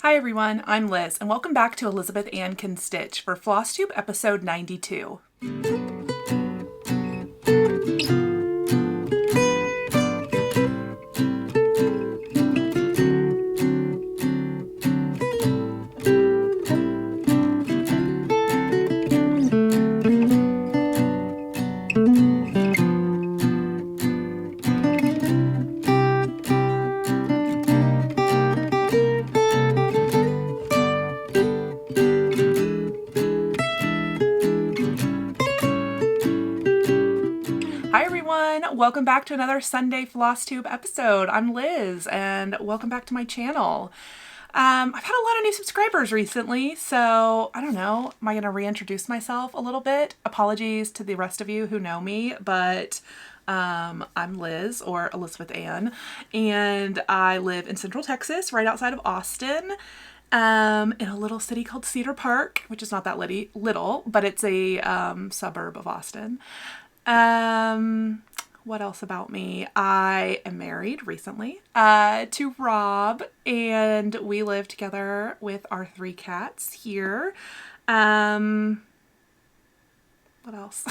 Hi everyone, I'm Liz, and welcome back to Elizabeth Ann Can Stitch for Flosstube episode 92. Hi everyone, welcome back to another Sunday Flosstube episode. I'm Liz, and welcome back to my channel. I've had a lot of new subscribers recently, so I don't know, am I going to reintroduce myself a little bit? Apologies to the rest of you who know me, but I'm Liz, or Elizabeth Ann, and I live in Central Texas, right outside of Austin. In a little city called Cedar Park, which is not that little, but it's a suburb of Austin. What else about me? I am married recently to Rob, and we live together with our 3 cats here. What else?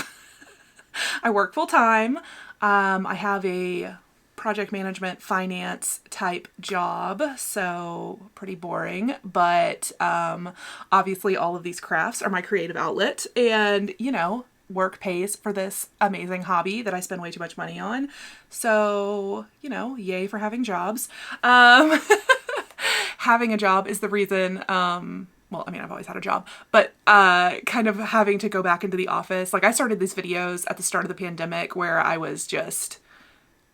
I work full time. I have a project management finance type job, so pretty boring, but obviously all of these crafts are my creative outlet, and you know, work pays for this amazing hobby that I spend way too much money on. So, you know, yay for having jobs. Having a job is the reason, well, I mean, I've always had a job, but kind of having to go back into the office. Like, I started these videos at the start of the pandemic where I was just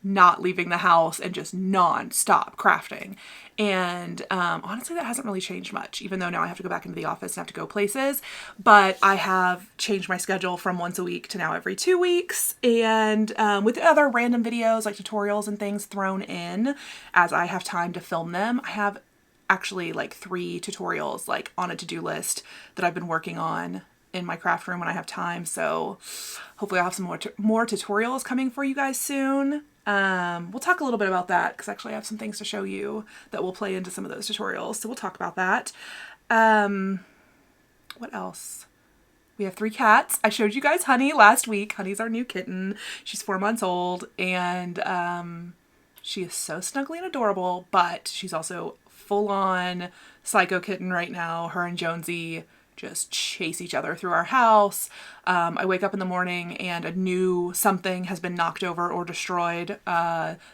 not leaving the house and just non-stop crafting. And honestly, that hasn't really changed much, even though now I have to go back into the office and have to go places. But I have changed my schedule from once a week to now every 2 weeks. And with other random videos like tutorials and things thrown in as I have time to film them. I have actually like 3 tutorials like on a to-do list that I've been working on in my craft room when I have time. So hopefully I'll have some more tutorials coming for you guys soon. We'll talk a little bit about that because actually I have some things to show you that will play into some of those tutorials. So we'll talk about that. What else? We have 3 cats. I showed you guys Honey last week. Honey's our new kitten. She's 4 months old, and she is so snuggly and adorable, but she's also full-on psycho kitten right now. Her and Jonesy just chase each other through our house. I wake up in the morning and a new something has been knocked over or destroyed.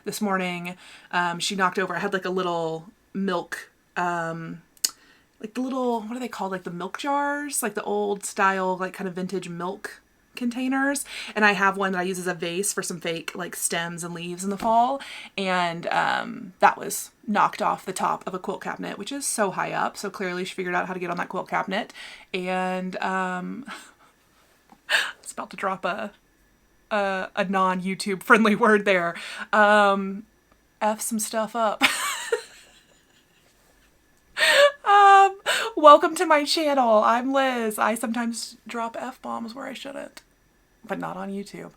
This morning, she knocked over, I had like a little milk, like the little, what are they called? Like the milk jars, like the old style, like kind of vintage milk containers. And I have one that I use as a vase for some fake like stems and leaves in the fall. And that was knocked off the top of a quilt cabinet, which is so high up. So clearly she figured out how to get on that quilt cabinet. And it's about to drop a non-YouTube friendly word there. F some stuff up. Welcome to my channel. I'm Liz. I sometimes drop F-bombs where I shouldn't, but not on YouTube.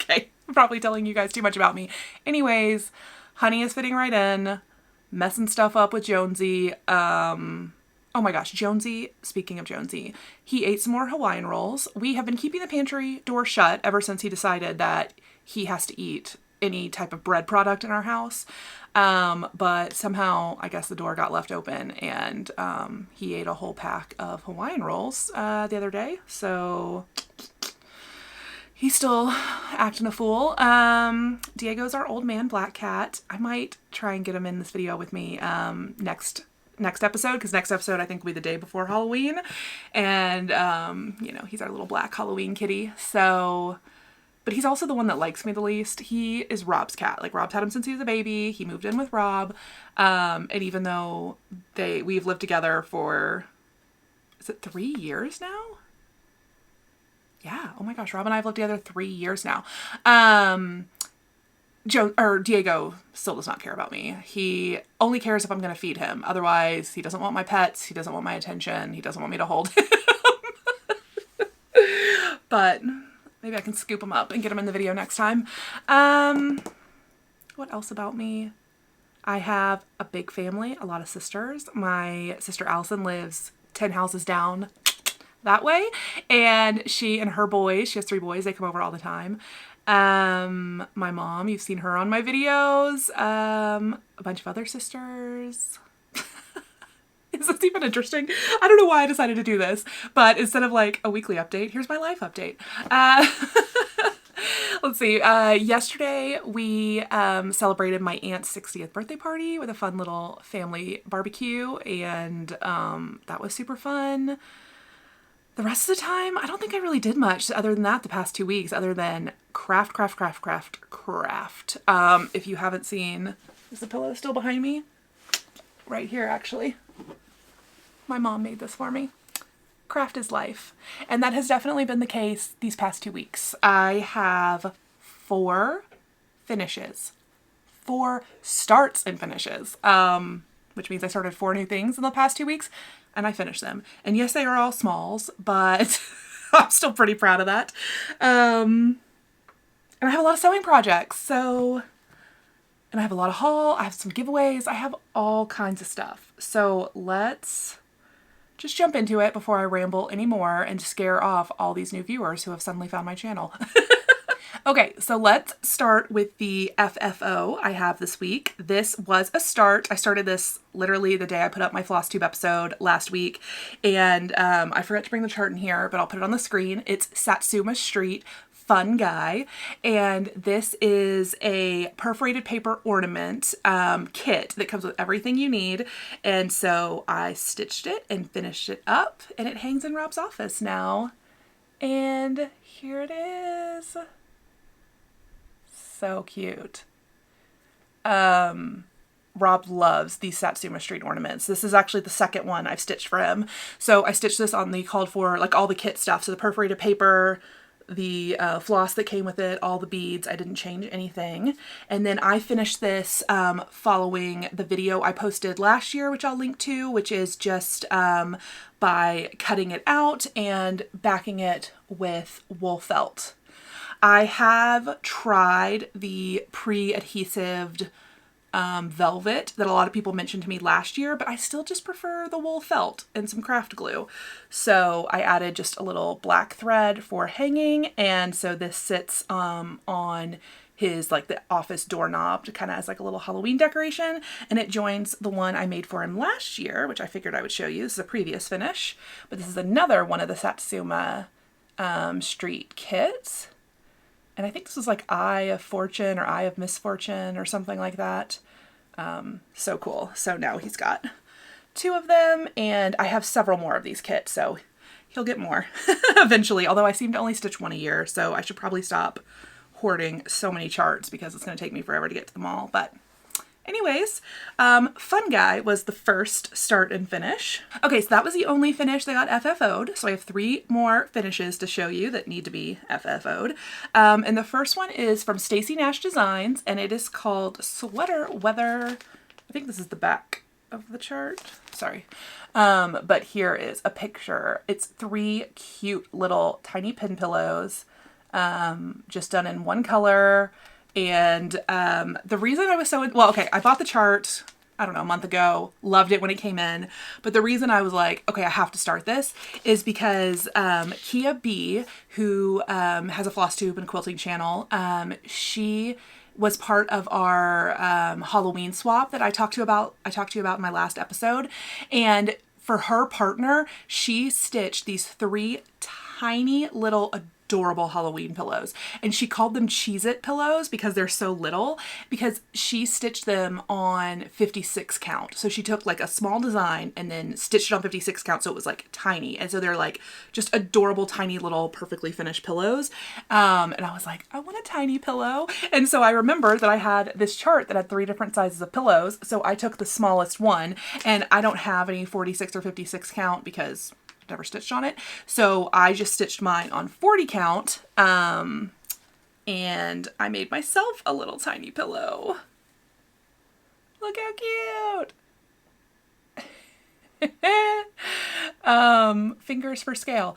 Okay, I'm probably telling you guys too much about me. Anyways, Honey is fitting right in, messing stuff up with Jonesy. Oh my gosh, Jonesy, speaking of Jonesy, he ate some more Hawaiian rolls. We have been keeping the pantry door shut ever since he decided that he has to eat any type of bread product in our house. But somehow I guess the door got left open, and he ate a whole pack of Hawaiian rolls the other day. So he's still acting a fool. Diego's our old man black cat. I might try and get him in this video with me next episode, because next episode I think will be the day before Halloween. And you know, he's our little black Halloween kitty. So, but he's also the one that likes me the least. He is Rob's cat. Like, Rob's had him since he was a baby. He moved in with Rob. And even though we've lived together for, is it 3 years now? Yeah. Oh my gosh. Rob and I have lived together 3 years now. Diego still does not care about me. He only cares if I'm going to feed him. Otherwise, he doesn't want my pets. He doesn't want my attention. He doesn't want me to hold him. But maybe I can scoop him up and get him in the video next time. What else about me? I have a big family, a lot of sisters. My sister Allison lives 10 houses down that way, and she and her boys, she has 3 boys, they come over all the time. My mom, you've seen her on my videos, a bunch of other sisters. Is this even interesting? I don't know why I decided to do this, but instead of like a weekly update, here's my life update. Let's see. Yesterday we celebrated my aunt's 60th birthday party with a fun little family barbecue, and that was super fun. The rest of the time, I don't think I really did much other than that the past 2 weeks, other than craft. If you haven't seen, is the pillow still behind me? Right here, actually. My mom made this for me. Craft is life. And that has definitely been the case these past 2 weeks. I have 4 finishes. 4 starts and finishes. Which means I started 4 new things in the past 2 weeks and I finished them. And yes, they are all smalls, but I'm still pretty proud of that. And I have a lot of sewing projects, and I have a lot of haul, I have some giveaways, I have all kinds of stuff. So let's just jump into it before I ramble anymore and scare off all these new viewers who have suddenly found my channel. Okay, so let's start with the FFO I have this week. This was a start. I started this literally the day I put up my Flosstube episode last week, and I forgot to bring the chart in here, but I'll put it on the screen. It's Satsuma Street Fun Guy, and this is a perforated paper ornament kit that comes with everything you need, and so I stitched it and finished it up, and it hangs in Rob's office now, and here it is. So cute. Rob loves these Satsuma Street ornaments. This is actually the second one I've stitched for him. So I stitched this on the called for, like all the kit stuff. So the perforated paper, the floss that came with it, all the beads. I didn't change anything. And then I finished this following the video I posted last year, which I'll link to, which is just by cutting it out and backing it with wool felt. I have tried the pre-adhesived velvet that a lot of people mentioned to me last year, but I still just prefer the wool felt and some craft glue. So I added just a little black thread for hanging, and so this sits on his, like, the office doorknob to kind of as like a little Halloween decoration, and it joins the one I made for him last year, which I figured I would show you. This is a previous finish, but this is another one of the Satsuma Street kits. And I think this was like Eye of Fortune or Eye of Misfortune or something like that. So cool. So now he's got 2 of them, and I have several more of these kits, so he'll get more eventually. Although I seem to only stitch 1 a year, so I should probably stop hoarding so many charts because it's going to take me forever to get to them all. But anyways, Fun Guy was the first start and finish. Okay, so that was the only finish that got FFO'd. So I have 3 more finishes to show you that need to be FFO'd. And the first one is from Stacy Nash Designs, and it is called Sweater Weather. I think this is the back of the chart. Sorry. But here is a picture. It's 3 cute little tiny pin pillows, just done in one color. And the reason I was so, well, okay, I bought the chart, I don't know, a month ago, loved it when it came in. But the reason I was like, okay, I have to start this is because Kia B, who has a Flosstube and quilting channel, she was part of our Halloween swap that I talked to you about in my last episode. And for her partner, she stitched these 3 tiny little adorable Halloween pillows, and she called them Cheez-It pillows because they're so little, because she stitched them on 56 count. So she took like a small design and then stitched it on 56 count, so it was like tiny, and so they're like just adorable tiny little perfectly finished pillows. And I was like, I want a tiny pillow. And so I remembered that I had this chart that had 3 different sizes of pillows, so I took the smallest one, and I don't have any 46 or 56 count because never stitched on it. So I just stitched mine on 40 count, and I made myself a little tiny pillow. Look how cute. Fingers for scale.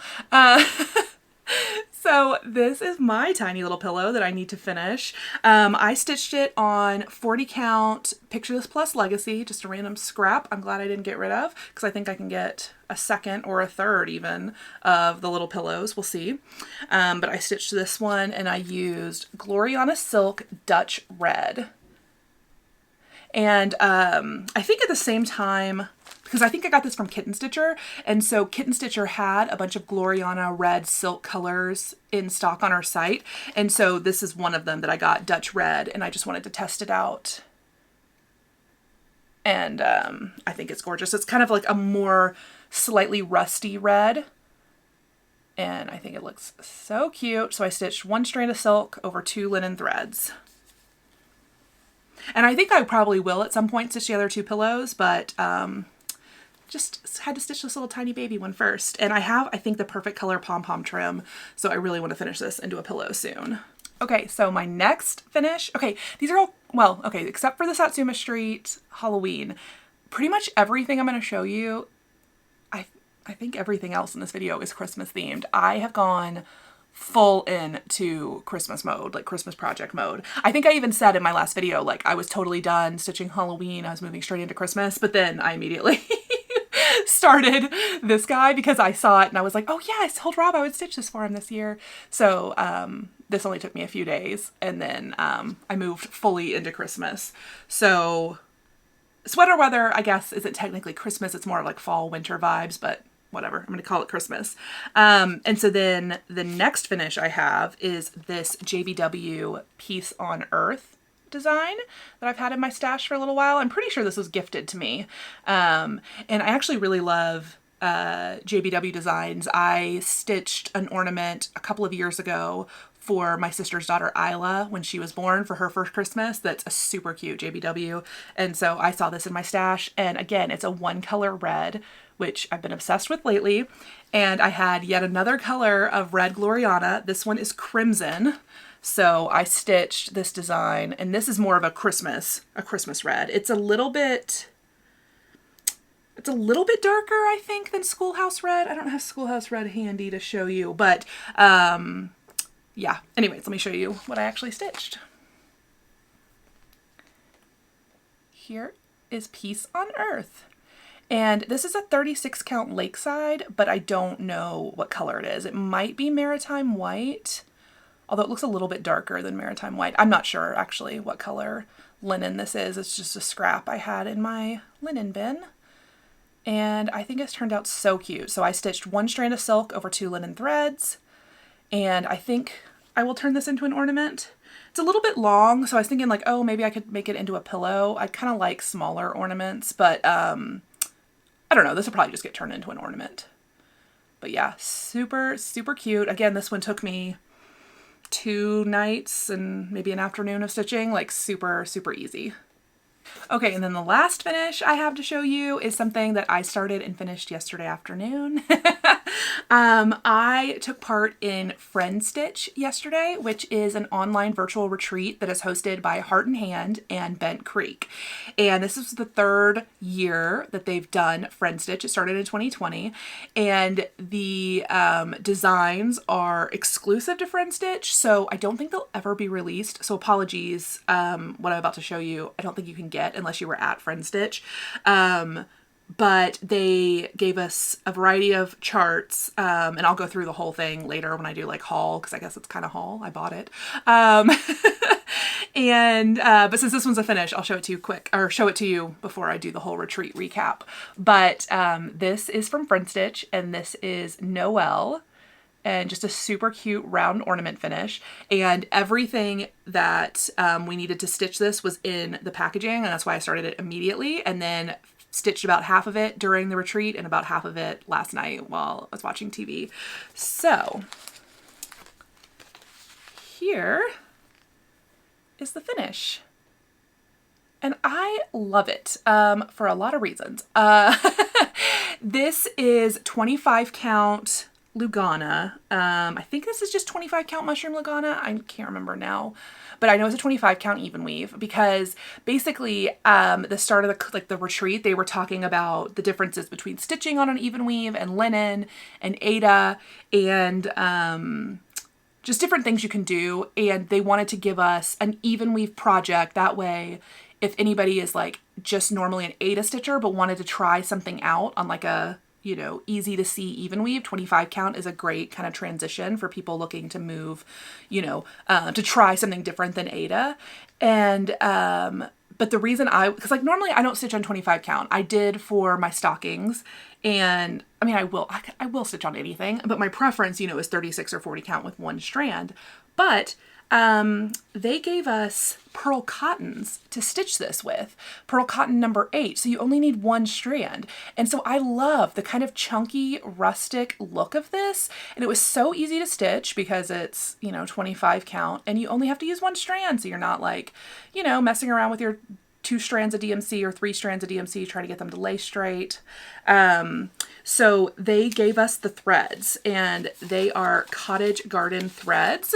So So this is my tiny little pillow that I need to finish. I stitched it on 40 count Picture This Plus Legacy, just a random scrap I'm glad I didn't get rid of, because I think I can get a second or a third even of the little pillows. We'll see. But I stitched this one and I used Gloriana Silk Dutch Red. And I think at the same time, because I think I got this from Kitten Stitcher, and so Kitten Stitcher had a bunch of Gloriana red silk colors in stock on our site, and so this is one of them that I got, Dutch Red, and I just wanted to test it out. And I think it's gorgeous. It's kind of like a more slightly rusty red, and I think it looks so cute. So I stitched 1 strand of silk over 2 linen threads. And I think I probably will at some point stitch the other 2 pillows, but just had to stitch this little tiny baby one first. And I have, I think, the perfect color pom-pom trim, so I really want to finish this into a pillow soon. Okay, so my next finish, okay, these are all, well, okay, except for the Satsuma Street Halloween, pretty much everything I'm going to show you, I think everything else in this video is Christmas themed. I have gone full into Christmas mode, like Christmas project mode. I think I even said in my last video, like I was totally done stitching Halloween. I was moving straight into Christmas, but then I immediately started this guy because I saw it and I was like, oh yeah, I told Rob I would stitch this for him this year. So this only took me a few days and then I moved fully into Christmas. So sweater weather, I guess, isn't technically Christmas. It's more of like fall, winter vibes, but whatever, I'm going to call it Christmas. And so then the next finish I have is this JBW Peace on Earth design that I've had in my stash for a little while. I'm pretty sure this was gifted to me. And I actually really love JBW designs. I stitched an ornament a couple of years ago for my sister's daughter Isla when she was born for her first Christmas. That's a super cute JBW. And so I saw this in my stash. And again, it's a 1-color red, which I've been obsessed with lately. And I had yet another color of red Gloriana. This one is crimson. So I stitched this design, and this is more of a Christmas red. It's a little bit darker, I think, than Schoolhouse Red. I don't have Schoolhouse Red handy to show you, but yeah. Anyways, let me show you what I actually stitched. Here is Peace on Earth. And this is a 36 count Lakeside, but I don't know what color it is. It might be Maritime White, although it looks a little bit darker than Maritime White. I'm not sure actually what color linen this is. It's just a scrap I had in my linen bin. And I think it's turned out so cute. So I stitched 1 strand of silk over 2 linen threads. And I think I will turn this into an ornament. It's a little bit long, so I was thinking like, oh, maybe I could make it into a pillow. I kind of like smaller ornaments, but I don't know, this will probably just get turned into an ornament. But yeah, super, super cute. Again, this one took me 2 nights and maybe an afternoon of stitching, like super, super easy. Okay, and then the last finish I have to show you is something that I started and finished yesterday afternoon. I took part in Friendstitch yesterday, which is an online virtual retreat that is hosted by Heart and Hand and Bent Creek. And this is the 3rd year that they've done Friendstitch. It started in 2020, and the designs are exclusive to Friendstitch, so I don't think they'll ever be released. So apologies, what I'm about to show you, I don't think you can get unless you were at Friendstitch. But they gave us a variety of charts, and I'll go through the whole thing later when I do like haul, because I guess it's kind of haul. I bought it. But since this one's a finish, I'll show it to you quick, or show it to you before I do the whole retreat recap. But this is from Friendstitch, and this is Noel, and just a super cute round ornament finish. And everything that we needed to stitch this was in the packaging, and that's why I started it immediately, and then stitched about half of it during the retreat and about half of it last night while I was watching TV. So here is the finish. And I love it for a lot of reasons. This is 25 count Lugana. I think this is just 25 count mushroom Lugana. I can't remember now, but I know it's a 25 count even weave, because basically the start of the retreat, they were talking about the differences between stitching on an even weave and linen and Aida, and just different things you can do. And they wanted to give us an even weave project. That way, if anybody is like just normally an Aida stitcher, but wanted to try something out on like a, you know, easy to see even weave, 25 count is a great kind of transition for people looking to move, you know, to try something different than Aida. And, but the reason because like normally I don't stitch on 25 count. I did for my stockings, and I mean, I will stitch on anything, but my preference, you know, is 36 or 40 count with one strand. But they gave us pearl cottons to stitch this with, pearl cotton number 8. So you only need one strand. And so I love the kind of chunky, rustic look of this. And it was so easy to stitch because it's, you know, 25 count and you only have to use one strand. So you're not like, you know, messing around with your 2 strands of DMC or 3 strands of DMC trying to get them to lay straight. So they gave us the threads, and they are Cottage Garden threads.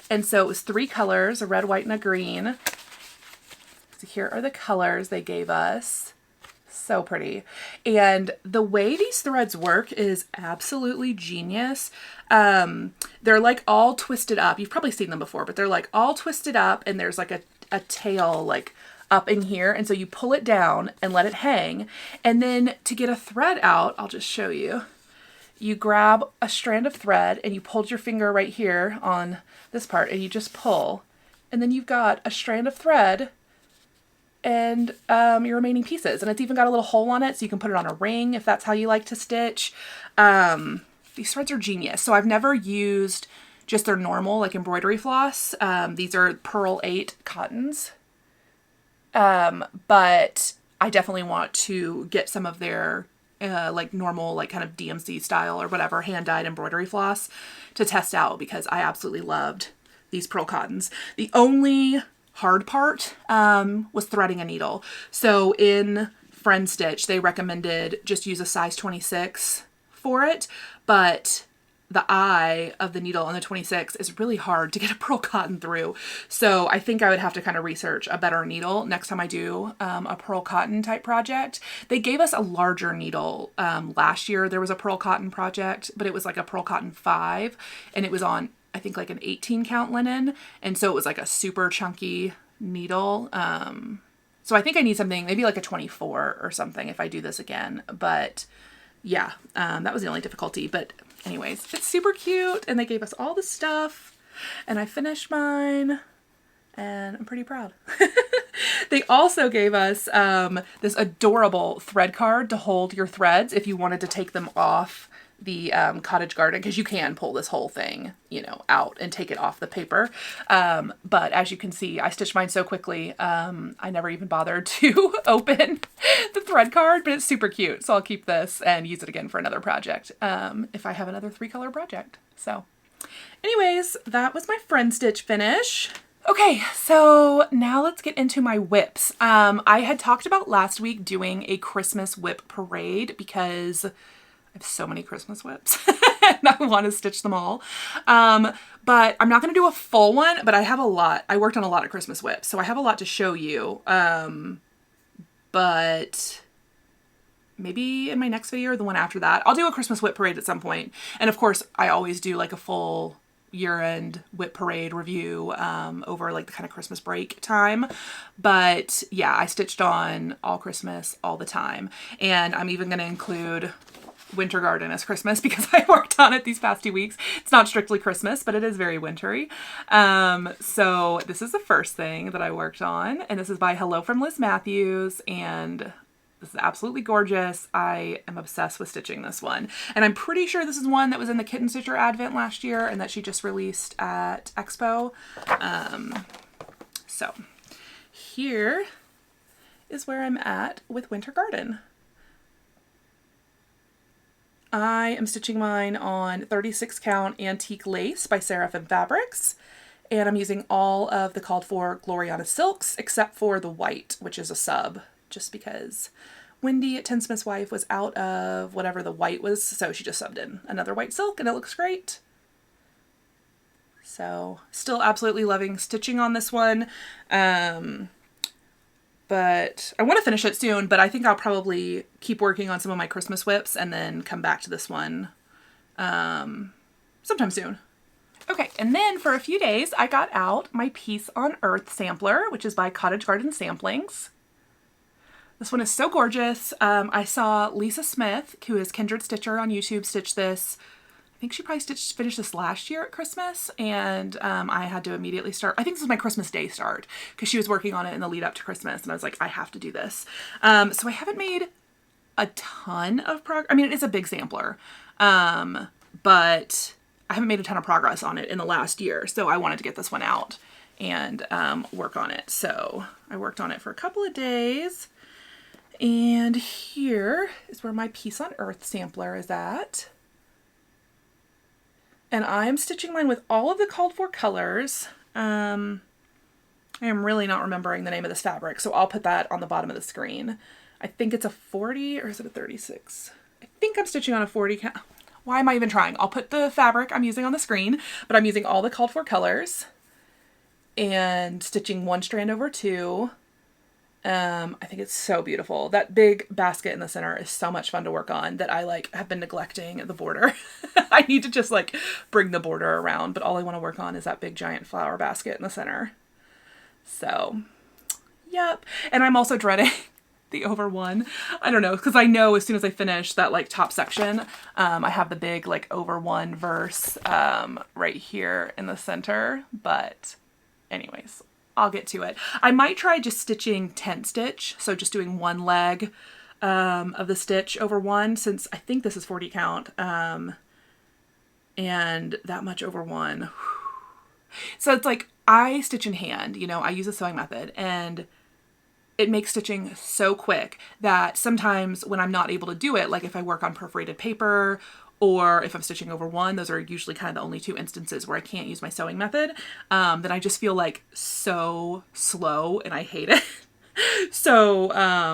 And so it was 3 colors, a red, white, and a green. So here are the colors they gave us. So pretty. And the way these threads work is absolutely genius. They're like all twisted up. You've probably seen them before, but they're like all twisted up, and there's like a tail like up in here. And so you pull it down and let it hang. And then to get a thread out, I'll just show you. You grab a strand of thread and you pulled your finger right here on this part and you just pull, and then you've got a strand of thread and your remaining pieces. And it's even got a little hole on it so you can put it on a ring if that's how you like to stitch. These threads are genius. So I've never used just their normal like embroidery floss. These are Pearl 8 cottons. But I definitely want to get some of their like normal, like kind of DMC style or whatever hand-dyed embroidery floss to test out, because I absolutely loved these pearl cottons. The only hard part was threading a needle. So in Friendstitch, they recommended just use a size 26 for it, but the eye of the needle on the 26 is really hard to get a pearl cotton through. So I think I would have to kind of research a better needle next time I do a pearl cotton type project. They gave us a larger needle. Last year there was a pearl cotton project, but it was like a pearl cotton 5, and it was on, I think, like an 18 count linen. And so it was like a super chunky needle. So I think I need something maybe like a 24 or something if I do this again. But yeah, that was the only difficulty. But anyways, it's super cute, and they gave us all the stuff, and I finished mine, and I'm pretty proud. They also gave us this adorable thread card to hold your threads if you wanted to take them off the Cottage Garden, because you can pull this whole thing, you know, out and take it off the paper. But as you can see, I stitched mine so quickly, I never even bothered to open the thread card, but it's super cute. So I'll keep this and use it again for another project if I have another 3-color project. So anyways, that was my Friendstitch finish. Okay, so now let's get into my whips. I had talked about last week doing a Christmas whip parade because I have so many Christmas whips and I want to stitch them all. But I'm not going to do a full one, but I have a lot. I worked on a lot of Christmas whips, so I have a lot to show you. But maybe in my next video or the one after that, I'll do a Christmas whip parade at some point. And of course, I always do like a full year-end whip parade review over like the kind of Christmas break time. But yeah, I stitched on all Christmas all the time. And I'm even going to include Winter Garden as Christmas because I worked on it these past 2 weeks. It's not strictly Christmas, but it is very wintry. So this is the first thing that I worked on, and this is by Hello from Liz Mathews, and this is absolutely gorgeous. I am obsessed with stitching this one, and I'm pretty sure this is one that was in the Kitten Stitcher Advent last year and that she just released at Expo. So here is where I'm at with Winter Garden. I am stitching mine on 36 count antique lace by Seraphim Fabrics, and I'm using all of the called for Gloriana silks except for the white, which is a sub, just because Wendy at Tinsmith's Wife was out of whatever the white was, so she just subbed in another white silk, and it looks great. So still absolutely loving stitching on this one. But I want to finish it soon, but I think I'll probably keep working on some of my Christmas whips and then come back to this one sometime soon. Okay, and then for a few days, I got out my Peace on Earth sampler, which is by Cottage Garden Samplings. This one is so gorgeous. I saw Lisa Smith, who is Kindred Stitcher on YouTube, stitch this. I think she probably finished this last year at Christmas, and I had to immediately start. I think this was my Christmas Day start, because she was working on it in the lead up to Christmas, and I was like, I have to do this. So I haven't made a ton of progress. I mean, it is a big sampler, but I haven't made a ton of progress on it in the last year, so I wanted to get this one out and work on it. So I worked on it for a couple of days, and here is where my Peace on Earth sampler is at. And I'm stitching mine with all of the called for colors. I am really not remembering the name of this fabric, so I'll put that on the bottom of the screen. I think it's a 40, or is it a 36? I think I'm stitching on a 40 count. Why am I even trying? I'll put the fabric I'm using on the screen, but I'm using all the called for colors and stitching one strand over two. I think it's so beautiful. That big basket in the center is so much fun to work on that I have been neglecting the border. I need to just bring the border around, but all I want to work on is that big giant flower basket in the center. So, yep. And I'm also dreading the over one. I don't know, because I know as soon as I finish that top section, I have the big over one verse right here in the center. But anyways, I'll get to it. I might try just stitching tent stitch, so just doing one leg of the stitch over one, since I think this is 40 count, and that much over one. So it's I stitch in hand, I use a sewing method, and it makes stitching so quick that sometimes when I'm not able to do it, if I work on perforated paper or if I'm stitching over one, those are usually kind of the only two instances where I can't use my sewing method, then I just feel so slow and I hate it. So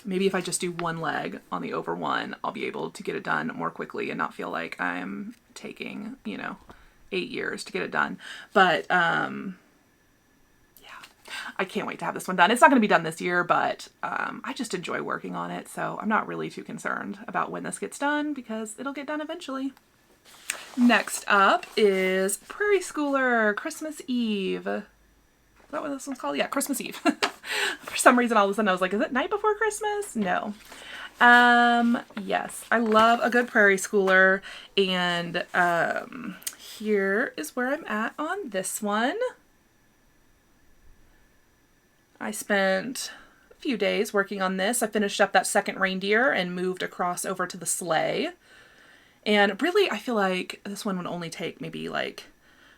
maybe if I just do one leg on the over one, I'll be able to get it done more quickly and not feel like I'm taking, 8 years to get it done. But I can't wait to have this one done. It's not going to be done this year, but I just enjoy working on it, so I'm not really too concerned about when this gets done because it'll get done eventually. Next up is Prairie Schooler Christmas Eve. Is that what this one's called? Yeah, Christmas Eve. For some reason, all of a sudden I was like, is it night before Christmas? No. Yes, I love a good Prairie Schooler, and here is where I'm at on this one. I spent a few days working on this. I finished up that second reindeer and moved across over to the sleigh. And really, I feel like this one would only take maybe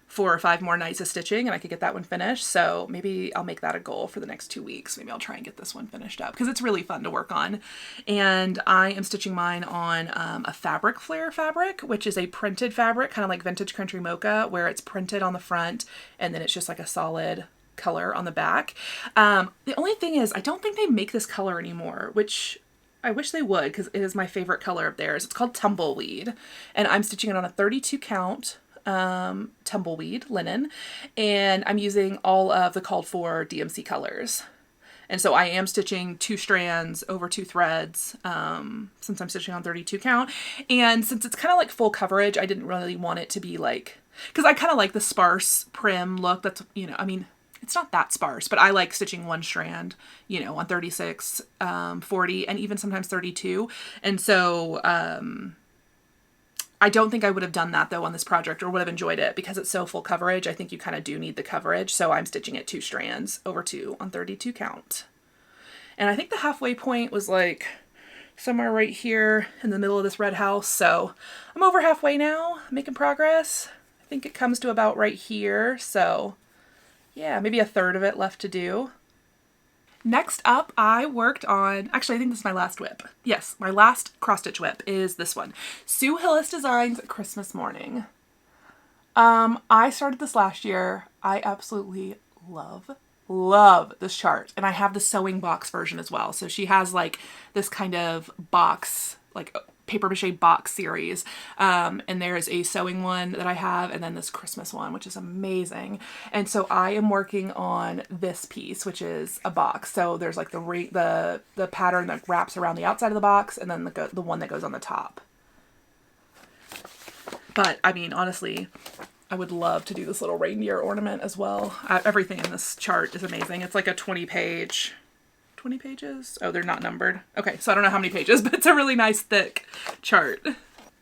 4 or 5 more nights of stitching and I could get that one finished. So maybe I'll make that a goal for the next 2 weeks. Maybe I'll try and get this one finished up because it's really fun to work on. And I am stitching mine on a fabric Flair fabric, which is a printed fabric, kind of like Vintage Country Mocha, where it's printed on the front and then it's just a solid color on the back. The only thing is I don't think they make this color anymore, which I wish they would because it is my favorite color of theirs. It's called Tumbleweed, and I'm stitching it on a 32 count Tumbleweed linen, and I'm using all of the called for DMC colors. And so I am stitching 2 strands over 2 threads since I'm stitching on 32 count. And since it's kind of full coverage, I didn't really want it to be because I kind of like the sparse prim look. That's, it's not that sparse, but I like stitching one strand, on 36, 40, and even sometimes 32. And so I don't think I would have done that though on this project or would have enjoyed it because it's so full coverage. I think you kind of do need the coverage. So I'm stitching it 2 strands over 2 on 32 count. And I think the halfway point was somewhere right here in the middle of this red house. So I'm over halfway now, making progress. I think it comes to about right here. So yeah, maybe a third of it left to do. Next up, I worked on, actually I think this is my last whip. Yes, my last cross-stitch whip is this one. Sue Hillis Designs Christmas Morning. I started this last year. I absolutely love this chart. And I have the sewing box version as well. So she has this kind of box, paper mache box series. And there's a sewing one that I have and then this Christmas one, which is amazing. And so I am working on this piece, which is a box. So there's the pattern that wraps around the outside of the box and then the one that goes on the top. But I mean, honestly, I would love to do this little reindeer ornament as well. Everything in this chart is amazing. It's like a 20 pages? Oh, they're not numbered. Okay, so I don't know how many pages, but it's a really nice thick chart.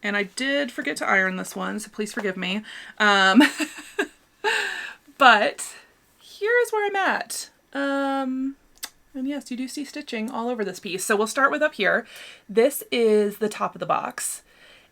And I did forget to iron this one, so please forgive me. But here is where I'm at. And yes, you do see stitching all over this piece. So we'll start with up here. This is the top of the box.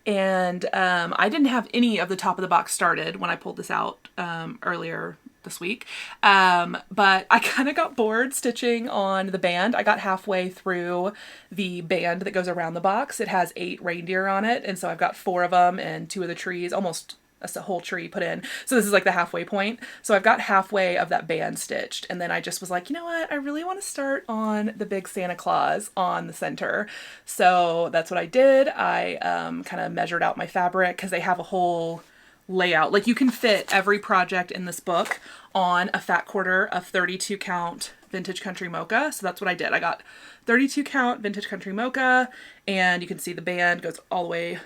And I didn't have any of the top of the box started when I pulled this out earlier this week. But I kind of got bored stitching on the band. I got halfway through the band that goes around the box. It has 8 reindeer on it. And so I've got 4 of them and 2 of the trees, almost a whole tree put in. So this is like the halfway point. So I've got halfway of that band stitched. And then I just was like, you know what? I really want to start on the big Santa Claus on the center. So that's what I did. I kind of measured out my fabric because they have a whole layout. Like you can fit every project in this book on a fat quarter of 32 count Vintage Country Mocha. So that's what I did. I got 32 count Vintage Country Mocha, and you can see the band goes all the way,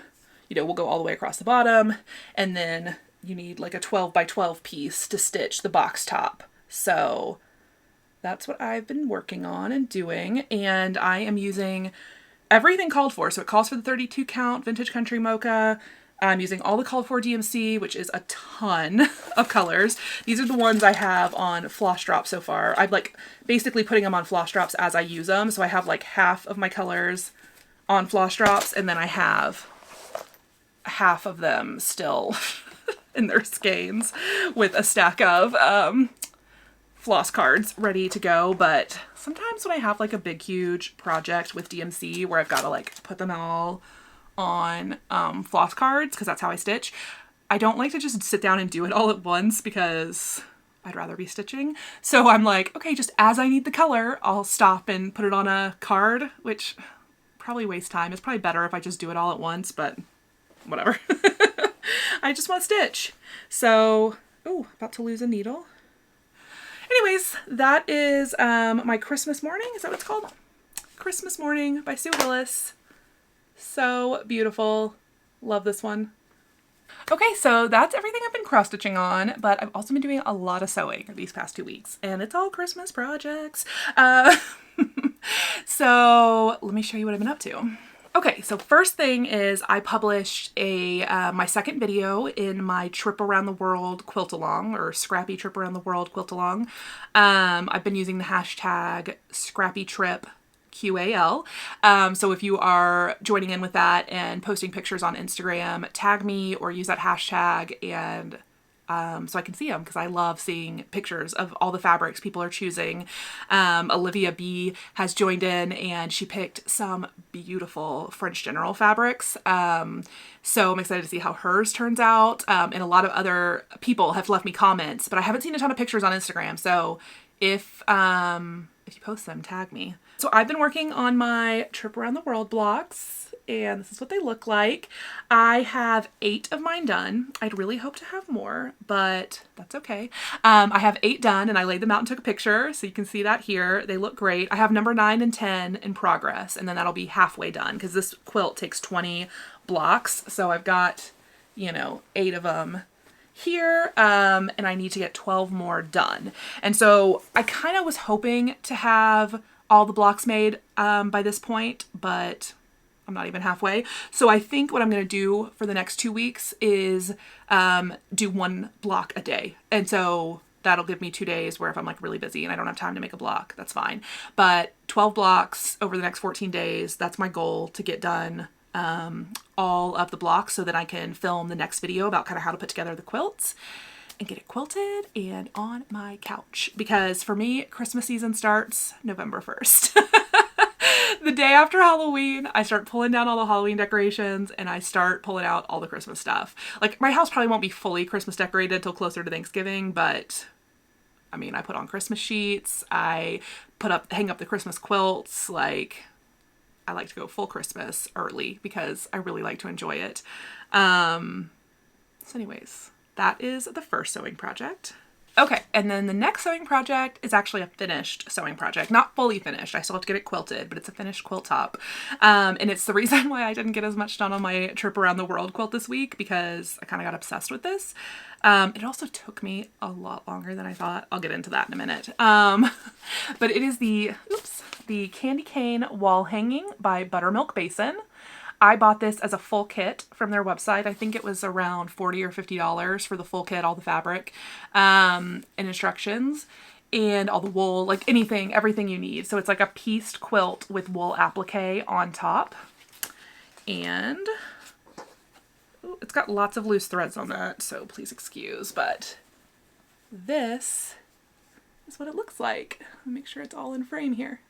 we'll go all the way across the bottom, and then you need like a 12 by 12 piece to stitch the box top. So that's what I've been working on and doing, and I am using everything called for. So it calls for the 32 count Vintage Country Mocha. I'm using all the called for DMC, which is a ton of colors. These are the ones I have on floss drops so far. I'm like basically putting them on floss drops as I use them. So I have like half of my colors on floss drops, and then I have half of them still in their skeins with a stack of floss cards ready to go. But sometimes when I have like a big huge project with DMC where I've got to like put them all on floss cards, because that's how I stitch, I don't like to just sit down and do it all at once because I'd rather be stitching. So I'm like, okay, just as I need the color, I'll stop and put it on a card, which probably wastes time. It's probably better if I just do it all at once, but whatever. I just want to stitch. So, oh, about to lose a needle. Anyways, that is my Christmas morning. Is that what it's called? Christmas Morning by Sue Hillis. So beautiful. Love this one. Okay, so that's everything I've been cross-stitching on, but I've also been doing a lot of sewing these past 2 weeks, and it's all Christmas projects. So let me show you what I've been up to. Okay, so first thing is I published my second video in my Trip Around the World Quilt Along, or Scrappy Trip Around the World Quilt Along. I've been using the hashtag Scrappy Trip QAL. So if you are joining in with that and posting pictures on Instagram, tag me or use that hashtag, and so I can see them, because I love seeing pictures of all the fabrics people are choosing. Olivia B has joined in, and she picked some beautiful French General fabrics. So I'm excited to see how hers turns out. And a lot of other people have left me comments, but I haven't seen a ton of pictures on Instagram. So if you post them, tag me. So I've been working on my Trip Around the World blocks, and this is what they look like. I have 8 of mine done. I'd really hope to have more, but that's okay. I have 8 done, and I laid them out and took a picture, so you can see that here. They look great. I have number 9 and 10 in progress, and then that'll be halfway done, because this quilt takes 20 blocks. So I've got, 8 of them here, and I need to get 12 more done. And so I kind of was hoping to have all the blocks made by this point, but I'm not even halfway. So I think what I'm going to do for the next 2 weeks is do 1 block a day. And so that'll give me 2 days where if I'm like really busy and I don't have time to make a block, that's fine. But 12 blocks over the next 14 days, that's my goal, to get done all of the blocks so that I can film the next video about kind of how to put together the quilts and get it quilted and on my couch. Because for me, Christmas season starts November 1st. The day after Halloween, I start pulling down all the Halloween decorations, and I start pulling out all the Christmas stuff. Like, my house probably won't be fully Christmas decorated till closer to Thanksgiving, but I mean, I put on Christmas sheets, I hang up the Christmas quilts. Like, I like to go full Christmas early because I really like to enjoy it. So anyways, that is the first sewing project. Okay, and then the next sewing project is actually a finished sewing project. Not fully finished. I still have to get it quilted, but it's a finished quilt top. And it's the reason why I didn't get as much done on my trip around the world quilt this week, because I kind of got obsessed with this. It also took me a lot longer than I thought. I'll get into that in a minute. But it is the Candy Cane Wall Hanging by Buttermilk Basin. I bought this as a full kit from their website. I think it was around $40 or $50 for the full kit, all the fabric, and instructions, and all the wool, like anything, everything you need. So it's like a pieced quilt with wool applique on top. And ooh, it's got lots of loose threads on that, so please excuse, but this is what it looks like. Make sure it's all in frame here.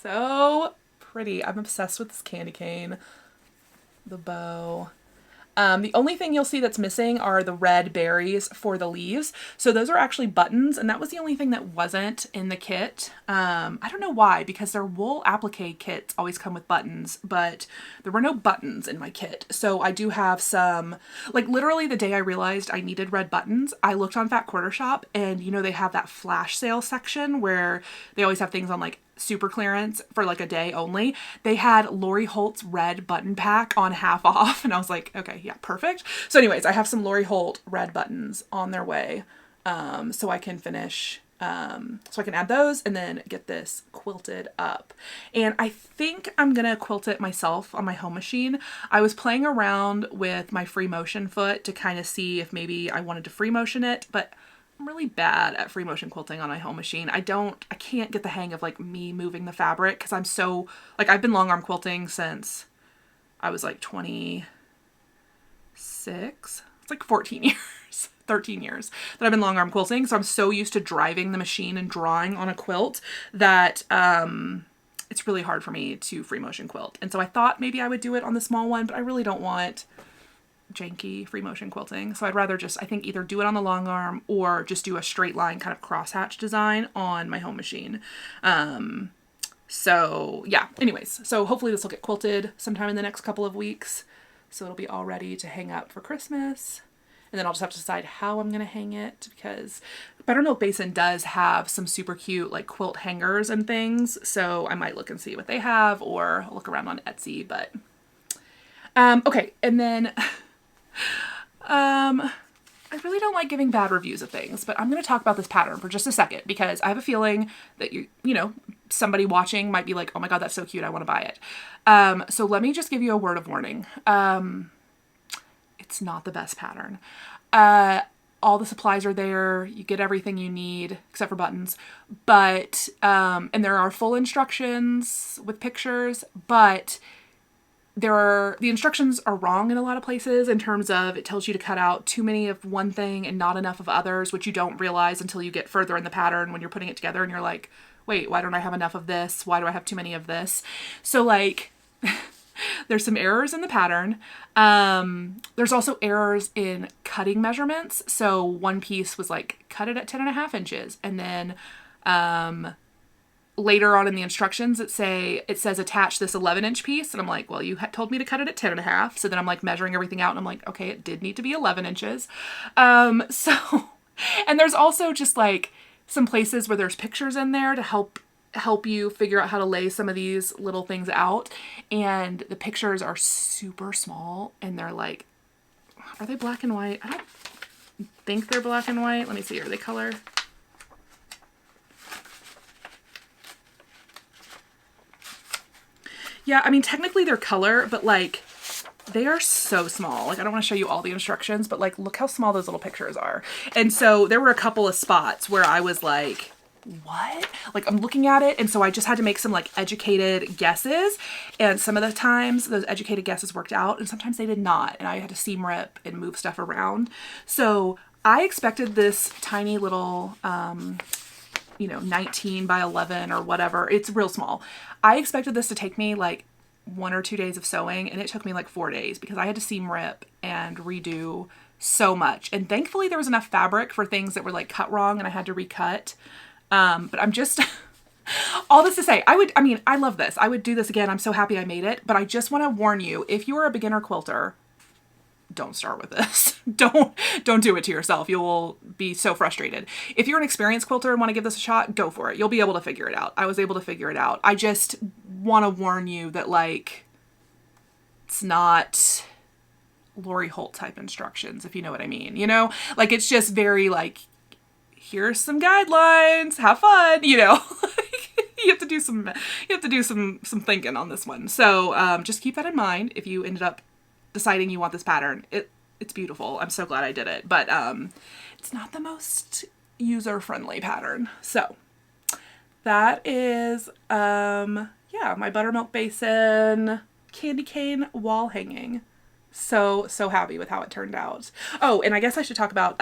So pretty. I'm obsessed with this candy cane. The bow. The only thing you'll see that's missing are the red berries for the leaves. So those are actually buttons, and that was the only thing that wasn't in the kit. I don't know why, because their wool applique kits always come with buttons, but there were no buttons in my kit. So I do have some, like literally the day I realized I needed red buttons, I looked on Fat Quarter Shop, and you know they have that flash sale section where they always have things on like super clearance for like a day only. They had Lori Holt's red button pack on half off, and I was like, okay, yeah, perfect. So anyways, I have some Lori Holt red buttons on their way, so I can finish, so I can add those and then get this quilted up. And I think I'm gonna quilt it myself on my home machine. I was playing around with my free motion foot to kind of see if maybe I wanted to free motion it, but I'm really bad at free motion quilting on my home machine. I can't get the hang of like me moving the fabric, because I'm so, like, I've been long arm quilting since I was like 26. It's like 14 years, 13 years that I've been long arm quilting. So I'm so used to driving the machine and drawing on a quilt that it's really hard for me to free motion quilt. And so I thought maybe I would do it on the small one, but I really don't want janky free motion quilting. So I'd rather just, I think, either do it on the long arm or just do a straight line kind of crosshatch design on my home machine. So yeah, anyways, so hopefully this will get quilted sometime in the next couple of weeks. So it'll be all ready to hang up for Christmas. And then I'll just have to decide how I'm going to hang it, because Buttermilk Basin does have some super cute like quilt hangers and things. So I might look and see what they have, or look around on Etsy, but okay. And then I really don't like giving bad reviews of things, but I'm going to talk about this pattern for just a second, because I have a feeling that you know, somebody watching might be like, oh my God, that's so cute, I want to buy it. So let me just give you a word of warning. It's not the best pattern. All the supplies are there. You get everything you need except for buttons, but, and there are full instructions with pictures, but the instructions are wrong in a lot of places, in terms of it tells you to cut out too many of one thing and not enough of others, which you don't realize until you get further in the pattern when you're putting it together and you're like, wait, why don't I have enough of this? Why do I have too many of this? So like, there's some errors in the pattern. There's also errors in cutting measurements. So one piece was like, cut it at 10.5 inches. And then, later on in the instructions, it says attach this 11-inch piece. And I'm like, well, you told me to cut it at 10.5. So then I'm like measuring everything out and I'm like, okay, it did need to be 11 inches. So, and there's also just like some places where there's pictures in there to help you figure out how to lay some of these little things out. And the pictures are super small, and they're like, are they black and white? I don't think they're black and white. Let me see, are they color? Yeah, I mean, technically they're color, but like, they are so small. Like, I don't want to show you all the instructions, but like, look how small those little pictures are. And so there were a couple of spots where I was like, what? Like, I'm looking at it, and so I just had to make some like educated guesses, and some of the times those educated guesses worked out, and sometimes they did not, and I had to seam rip and move stuff around. So I expected this tiny little, 19 by 11 or whatever. It's real small. I expected this to take me like 1 or 2 days of sewing, and it took me like 4 days, because I had to seam rip and redo so much. And thankfully there was enough fabric for things that were like cut wrong and I had to recut. But I'm just, all this to say, I love this. I would do this again. I'm so happy I made it, but I just want to warn you, if you are a beginner quilter, don't start with this. Don't do it to yourself. You'll be so frustrated. If you're an experienced quilter and want to give this a shot, go for it. You'll be able to figure it out. I was able to figure it out. I just want to warn you that, like, it's not Lori Holt type instructions, if you know what I mean. You know, like, it's just very like, here's some guidelines, have fun, you know. You have to do some thinking on this one. So just keep that in mind if you ended up deciding you want this pattern. It's beautiful. I'm so glad I did it, but it's not the most user-friendly pattern. So that is yeah, my buttermilk basin candy cane wall hanging. So happy with how it turned out. Oh, and I guess I should talk about,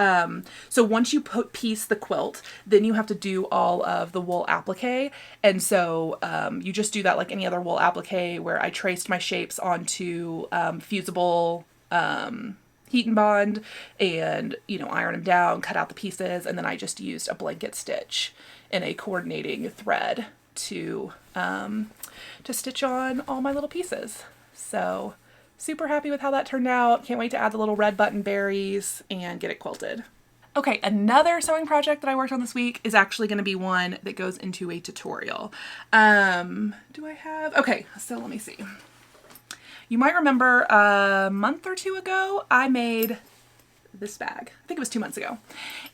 so once you piece the quilt, then you have to do all of the wool applique. And so you just do that like any other wool applique, where I traced my shapes onto fusible heat and bond and, you know, iron them down, cut out the pieces, and then I just used a blanket stitch and a coordinating thread to stitch on all my little pieces. So super happy with how that turned out. Can't wait to add the little red button berries and get it quilted. Okay, another sewing project that I worked on this week is actually going to be one that goes into a tutorial. Do I have? Okay, so let me see. You might remember a month or two ago, I made this bag. I think it was 2 months ago.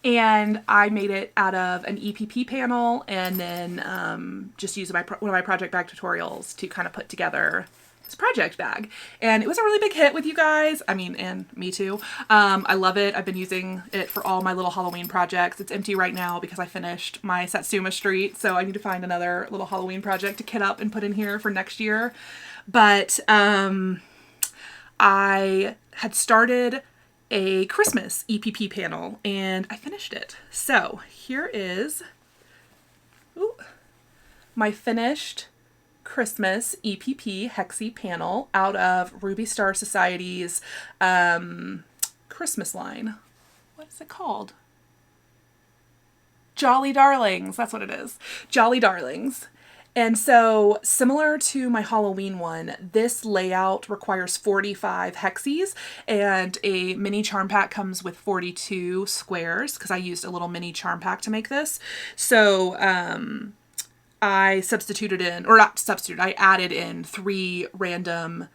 And I made it out of an EPP panel and then just used one of my project bag tutorials to kind of put together project bag, and it was a really big hit with you guys. I mean, and me too. I love it. I've been using it for all my little Halloween projects. It's empty right now because I finished my Satsuma Street, so I need to find another little Halloween project to kit up and put in here for next year. But I had started a Christmas EPP panel and I finished it. So here is my finished Christmas EPP Hexie panel out of Ruby Star Society's Christmas line. What is it called? Jolly Darlings. That's what it is. Jolly Darlings. And so similar to my Halloween one, this layout requires 45 hexies and a mini charm pack comes with 42 squares because I used a little mini charm pack to make this. So I added in 3 random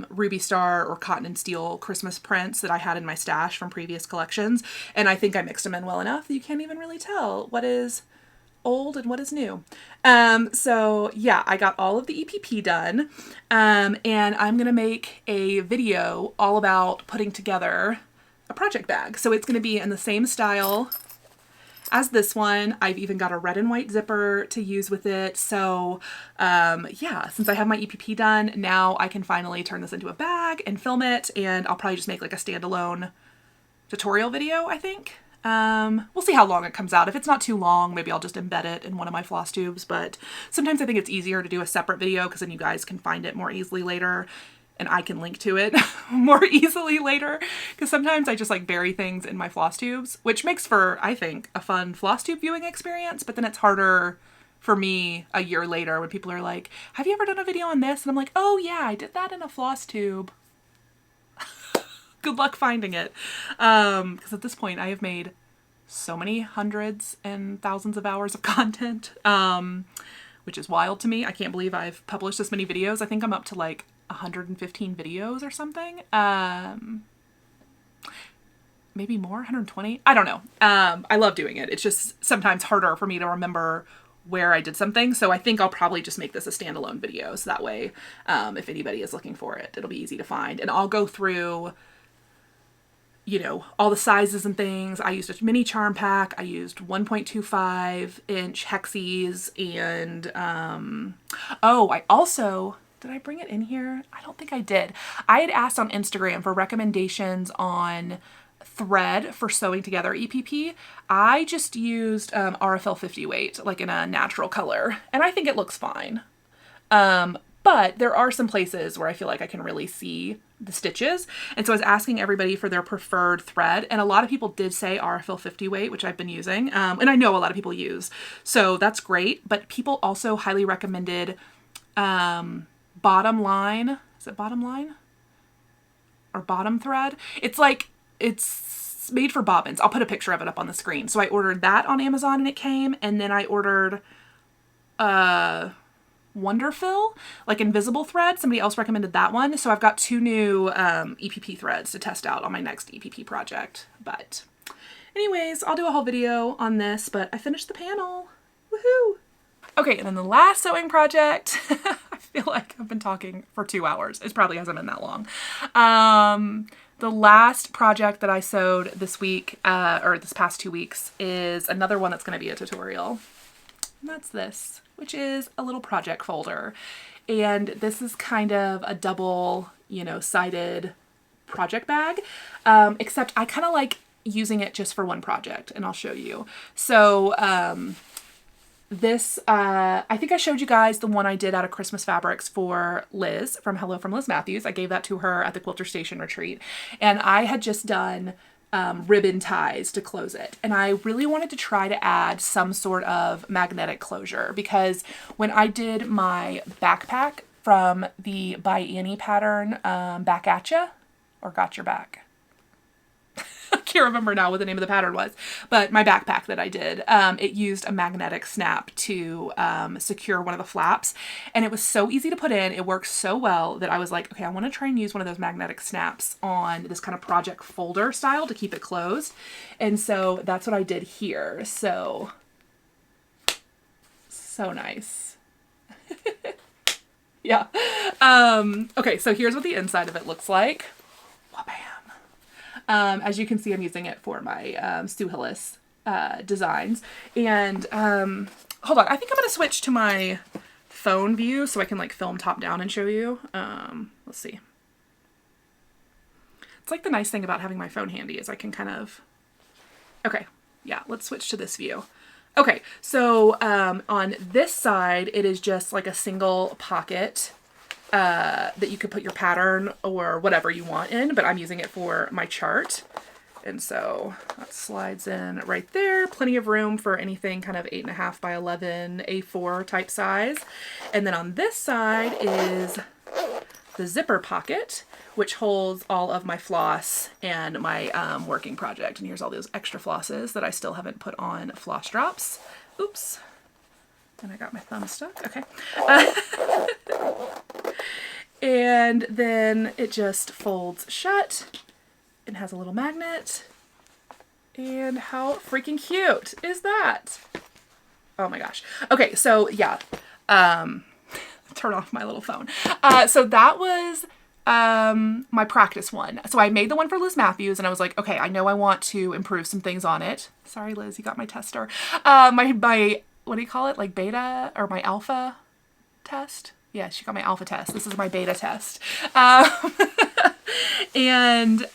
Ruby Star or Cotton and Steel Christmas prints that I had in my stash from previous collections. And I think I mixed them in well enough that you can't even really tell what is old and what is new. So yeah, I got all of the EPP done. And I'm going to make a video all about putting together a project bag. So it's going to be in the same style as this one. I've even got a red and white zipper to use with it. So yeah, since I have my EPP done, now I can finally turn this into a bag and film it, and I'll probably just make like a standalone tutorial video, I think. We'll see how long it comes out. If it's not too long, maybe I'll just embed it in one of my floss tubes, but sometimes I think it's easier to do a separate video because then you guys can find it more easily later. And I can link to it more easily later, because sometimes I just like bury things in my floss tubes, which makes for, I think, a fun floss tube viewing experience. But then it's harder for me a year later when people are like, have you ever done a video on this? And I'm like, oh yeah, I did that in a floss tube. Good luck finding it. Because at this point I have made so many hundreds and thousands of hours of content, which is wild to me. I can't believe I've published this many videos. I think I'm up to like 115 videos or something. Maybe more, 120. I don't know. I love doing it. It's just sometimes harder for me to remember where I did something. So I think I'll probably just make this a standalone video. So that way, if anybody is looking for it, it'll be easy to find. And I'll go through, you know, all the sizes and things. I used a mini charm pack. I used 1.25 inch hexies. And, oh, I also, did I bring it in here? I don't think I did. I had asked on Instagram for recommendations on thread for sewing together EPP. I just used RFL 50 weight, like in a natural color, and I think it looks fine. But there are some places where I feel like I can really see the stitches. And so I was asking everybody for their preferred thread, and a lot of people did say RFL 50 weight, which I've been using. And I know a lot of people use, so that's great. But people also highly recommended Bottom Line. Is it Bottom Line? or bottom thread. It's like, it's made for bobbins. I'll put a picture of it up on the screen. So I ordered that on Amazon and it came, and then I ordered Wonderfill, like invisible thread. Somebody else recommended that one. So I've got 2 new EPP threads to test out on my next EPP project. But anyways, I'll do a whole video on this, but I finished the panel. Woohoo! Okay, and then the last sewing project, I feel like I've been talking for 2 hours. It probably hasn't been that long. The last project that I sewed this week, or this past 2 weeks, is another one that's going to be a tutorial. And that's this, which is a little project folder. And this is kind of a double, you know, sided project bag, except I kind of like using it just for one project, and I'll show you. So this, I think I showed you guys the one I did out of Christmas fabrics for Liz from Hello from Liz Mathews. I gave that to her at the Quilter Station retreat, and I had just done ribbon ties to close it. And I really wanted to try to add some sort of magnetic closure, because when I did my backpack from the By Annie pattern, Back At Ya, or Got Your Back. I can't remember now what the name of the pattern was, but my backpack that I did, it used a magnetic snap to secure one of the flaps, and it was so easy to put in. It works so well that I was like, okay, I want to try and use one of those magnetic snaps on this kind of project folder style to keep it closed. And so that's what I did here. So nice. Yeah. Okay, so here's what the inside of it looks like. Wha-bam. As you can see, I'm using it for my Sue Hillis designs. And hold on, I think I'm going to switch to my phone view so I can like film top down and show you. Let's see. It's like the nice thing about having my phone handy is I can kind of... Okay, yeah, let's switch to this view. Okay, so on this side, it is just like a single pocket that you could put your pattern or whatever you want in, but I'm using it for my chart. And so that slides in right there. Plenty of room for anything kind of 8.5 by 11 A4 type size. And then on this side is the zipper pocket, which holds all of my floss and my working project. And here's all those extra flosses that I still haven't put on floss drops. Oops. And I got my thumb stuck. Okay. And then it just folds shut and has a little magnet. And how freaking cute is that? Oh my gosh. Okay, so yeah. Turn off my little phone. So that was my practice one. So I made the one for Liz Mathews, and I was like, okay, I know I want to improve some things on it. Sorry, Liz, you got my tester. My what do you call it? Like beta or my alpha test? Yeah, she got my alpha test. This is my beta test. And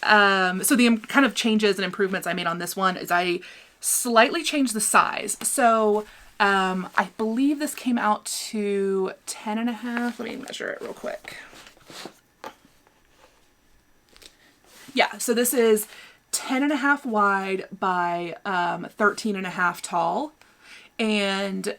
so the kind of changes and improvements I made on this one is I slightly changed the size. So I believe this came out to 10.5. Let me measure it real quick. Yeah, so this is 10.5 wide by 13.5 tall. And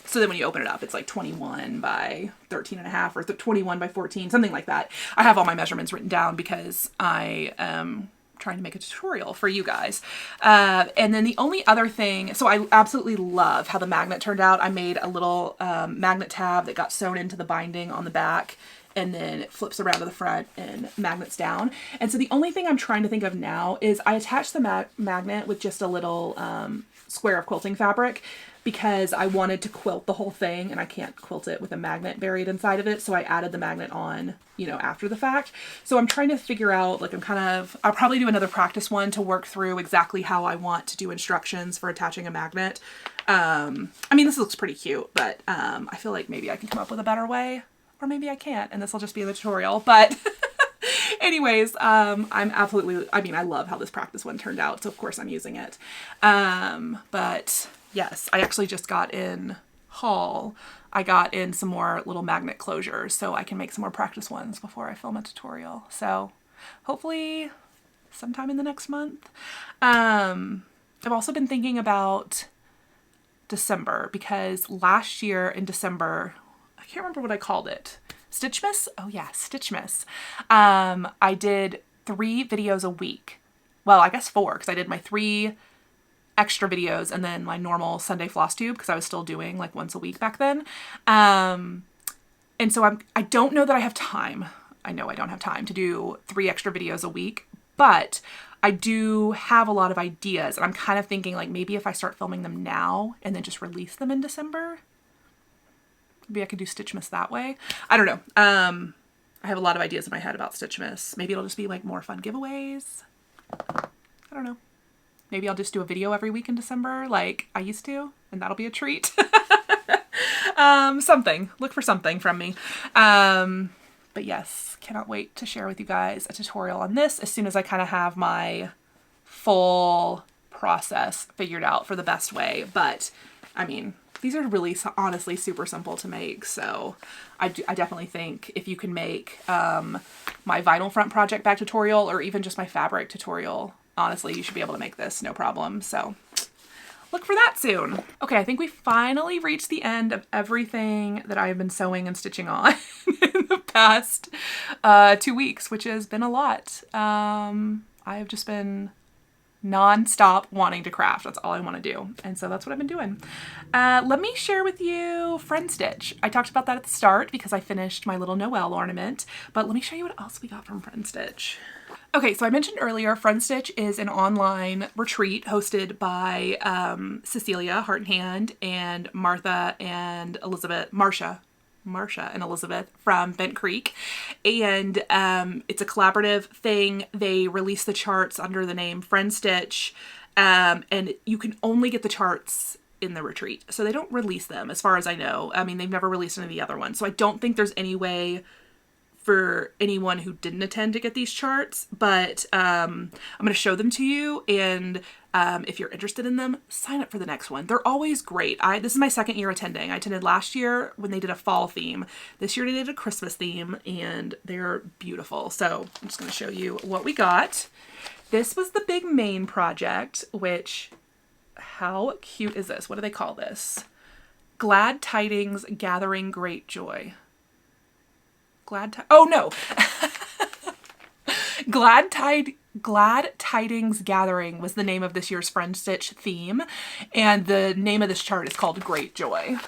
so then when you open it up, it's like 21 by 13.5 or 21 by 14, something like that. I have all my measurements written down because I am trying to make a tutorial for you guys. And then the only other thing, so I absolutely love how the magnet turned out. I made a little magnet tab that got sewn into the binding on the back, and then it flips around to the front and magnets down. And so the only thing I'm trying to think of now is I attached the magnet with just a little square of quilting fabric, because I wanted to quilt the whole thing and I can't quilt it with a magnet buried inside of it. So I added the magnet on, you know, after the fact. So I'm trying to figure out, like, I'll probably do another practice one to work through exactly how I want to do instructions for attaching a magnet. I mean, this looks pretty cute, but I feel like maybe I can come up with a better way, or maybe I can't, and this will just be the tutorial. But anyways, I love how this practice one turned out. So of course I'm using it. But yes, I actually just got in haul. I got in some more little magnet closures so I can make some more practice ones before I film a tutorial. So hopefully sometime in the next month. I've also been thinking about December, because last year in December, I can't remember what I called it. Stitchmas? Oh yeah, Stitchmas. I did 3 videos a week. Well, I guess 4, because I did my 3 extra videos and then my normal Sunday Flosstube, because I was still doing like once a week back then. And so I don't know that I have time. I know I don't have time to do 3 extra videos a week, but I do have a lot of ideas, and I'm kind of thinking like maybe if I start filming them now and then just release them in December, maybe I could do Stitchmas that way. I don't know. I have a lot of ideas in my head about Stitchmas. Maybe it'll just be like more fun giveaways. I don't know. Maybe I'll just do a video every week in December like I used to, and that'll be a treat. Something. Look for something from me. But yes, cannot wait to share with you guys a tutorial on this as soon as I kind of have my full process figured out for the best way. But I mean, these are really honestly super simple to make. So I definitely think if you can make my vinyl front project bag tutorial or even just my fabric tutorial, honestly, you should be able to make this no problem. So look for that soon. Okay, I think we finally reached the end of everything that I've been sewing and stitching on in the past 2 weeks, which has been a lot. I have just been non-stop wanting to craft. That's all I want to do. And so that's what I've been doing. Let me share with you Friendstitch. I talked about that at the start because I finished my little Noel ornament, but let me show you what else we got from Friendstitch. Okay, so I mentioned earlier, Friendstitch is an online retreat hosted by Cecilia, Heart and Hand, and Marcia and Elizabeth from Bent Creek. And it's a collaborative thing. They release the charts under the name Friendstitch, and you can only get the charts in the retreat. So they don't release them, as far as I know. I mean, they've never released any of the other ones. So I don't think there's any way for anyone who didn't attend to get these charts, but I'm going to show them to you, and if you're interested in them, sign up for the next one. They're always great. This is my 2nd year attending. I attended last year when they did a fall theme. This year they did a Christmas theme, and they're beautiful. So I'm just going to show you what we got. This was the big main project, which, how cute is this? What do they call this? Glad Tidings Gathering Great Joy. Glad Tidings Gathering was the name of this year's Friendstitch theme, and the name of this chart is called Great Joy.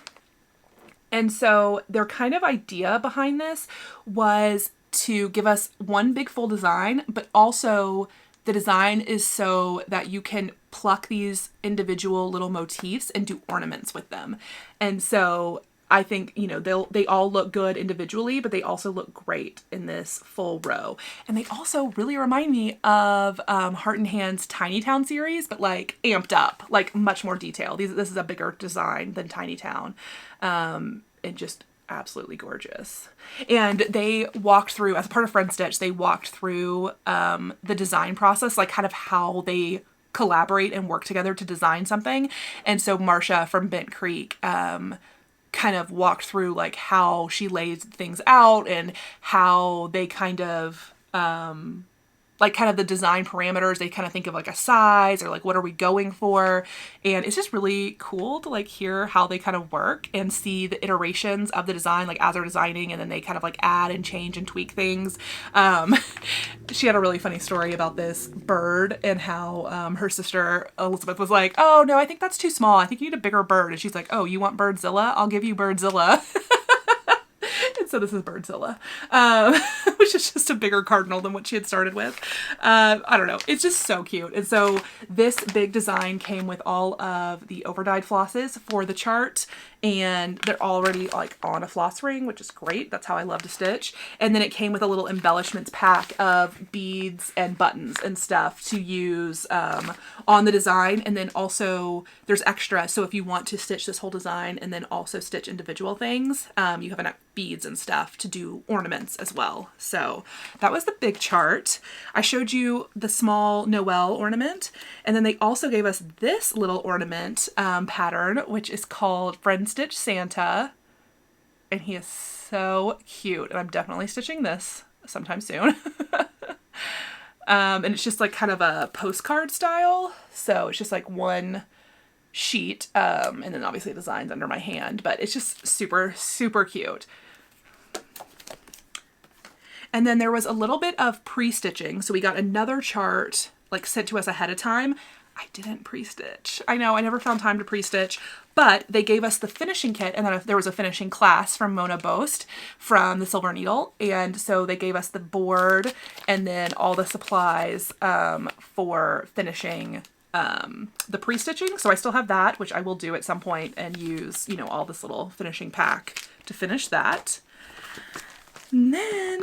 And so their kind of idea behind this was to give us one big full design, but also the design is so that you can pluck these individual little motifs and do ornaments with them. And so I think, you know, they all look good individually, but they also look great in this full row. And they also really remind me of Heart and Hand's Tiny Town series, but like amped up, like much more detail. This is a bigger design than Tiny Town, and just absolutely gorgeous. And they walked through, as a part of Friendstitch, they walked through the design process, like kind of how they collaborate and work together to design something. And so Marcia from Bent Creek kind of walked through like how she lays things out and how they kind of like kind of the design parameters. They kind of think of like a size or like what are we going for, and it's just really cool to like hear how they kind of work and see the iterations of the design like as they're designing, and then they kind of like add and change and tweak things. She had a really funny story about this bird and how her sister Elizabeth was like, oh no, I think that's too small, I think you need a bigger bird, and she's like, oh, you want Birdzilla? I'll give you Birdzilla. And so this is Birdzilla, which is just a bigger cardinal than what she had started with. I don't know. It's just so cute. And so this big design came with all of the overdyed flosses for the chart, and they're already like on a floss ring, which is great. That's how I love to stitch. And then it came with a little embellishments pack of beads and buttons and stuff to use on the design. And then also there's extra. So if you want to stitch this whole design and then also stitch individual things, you have enough beads and stuff to do ornaments as well. So that was the big chart. I showed you the small Noel ornament, and then they also gave us this little ornament pattern, which is called Friendstitch Santa, and he is so cute, and I'm definitely stitching this sometime soon. And it's just like kind of a postcard style, so it's just like one sheet, and then obviously the design's under my hand, but it's just super, super cute. And then there was a little bit of pre-stitching. So we got another chart like sent to us ahead of time. I didn't pre-stitch. I know, I never found time to pre-stitch, but they gave us the finishing kit, and then there was a finishing class from Mona Boast from the Silver Needle. And so they gave us the board and then all the supplies for finishing the pre-stitching. So I still have that, which I will do at some point and use, you know, all this little finishing pack to finish that. And then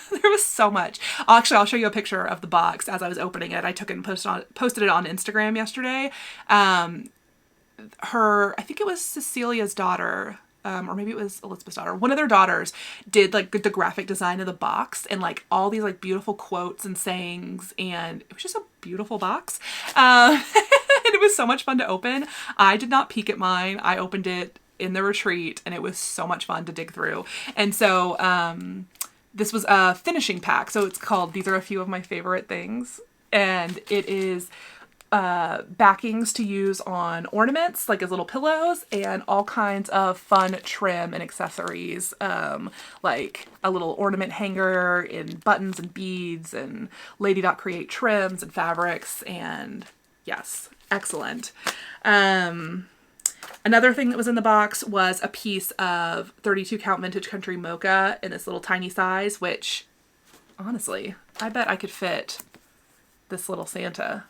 there was so much. Actually, I'll show you a picture of the box as I was opening it. I took it and posted it on Instagram yesterday. I think it was Cecilia's daughter, or maybe it was Elizabeth's daughter. One of their daughters did like the graphic design of the box and like all these like beautiful quotes and sayings, and it was just a beautiful box. And it was so much fun to open. I did not peek at mine. I opened it in the retreat, and it was so much fun to dig through. And so this was a finishing pack. So it's called These Are a Few of My Favorite Things. And it is backings to use on ornaments, like as little pillows, and all kinds of fun trim and accessories, like a little ornament hanger and buttons and beads and Lady.Create trims and fabrics. And yes, excellent. Another thing that was in the box was a piece of 32 count vintage country mocha in this little tiny size, which honestly, I bet I could fit this little Santa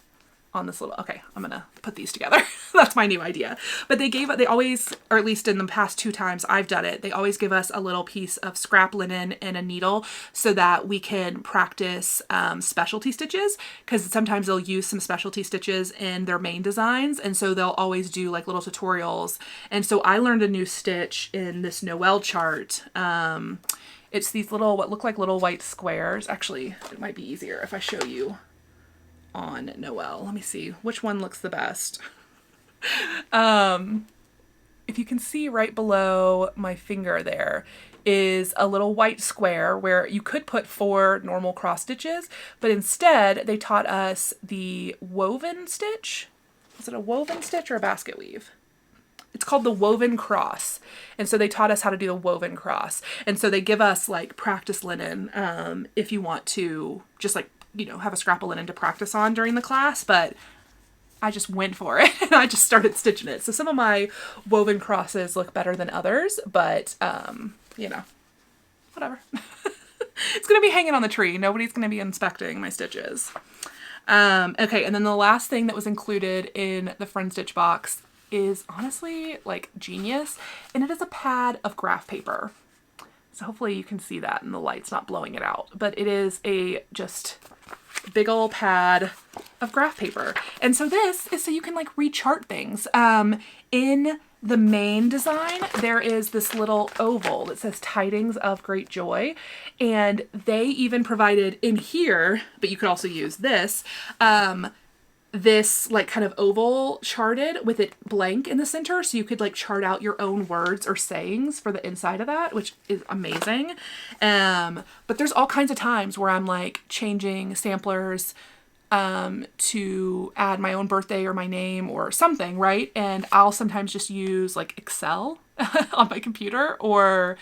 on this little, okay, I'm gonna put these together. That's my new idea. But they always, or at least in the past 2 times I've done it, they always give us a little piece of scrap linen and a needle so that we can practice specialty stitches, because sometimes they'll use some specialty stitches in their main designs, and so they'll always do like little tutorials. And so I learned a new stitch in this Noel chart. It's these little, what look like little white squares. Actually, it might be easier if I show you on Noel. Let me see which one looks the best. If you can see right below my finger there is a little white square where you could put 4 normal cross stitches, but instead they taught us the woven stitch. Is it a woven stitch or a basket weave? It's called the woven cross. And so they taught us how to do the woven cross. And so they give us like practice linen if you want to just like, you know, have a scrap of linen to practice on during the class, but I just went for it and I just started stitching it. So some of my woven crosses look better than others, but, you know, whatever. It's going to be hanging on the tree. Nobody's going to be inspecting my stitches. Okay. And then the last thing that was included in the Friendstitch box is honestly like genius. And it is a pad of graph paper. So hopefully you can see that and the light's not blowing it out, but it is a just big old pad of graph paper. And so this is so you can like rechart things. In the main design, there is this little oval that says Tidings of Great Joy. And they even provided in here, but you could also use this, this like kind of oval charted with it blank in the center, so you could like chart out your own words or sayings for the inside of that, which is amazing. But there's all kinds of times where I'm like changing samplers to add my own birthday or my name or something, right? And I'll sometimes just use like Excel on my computer, or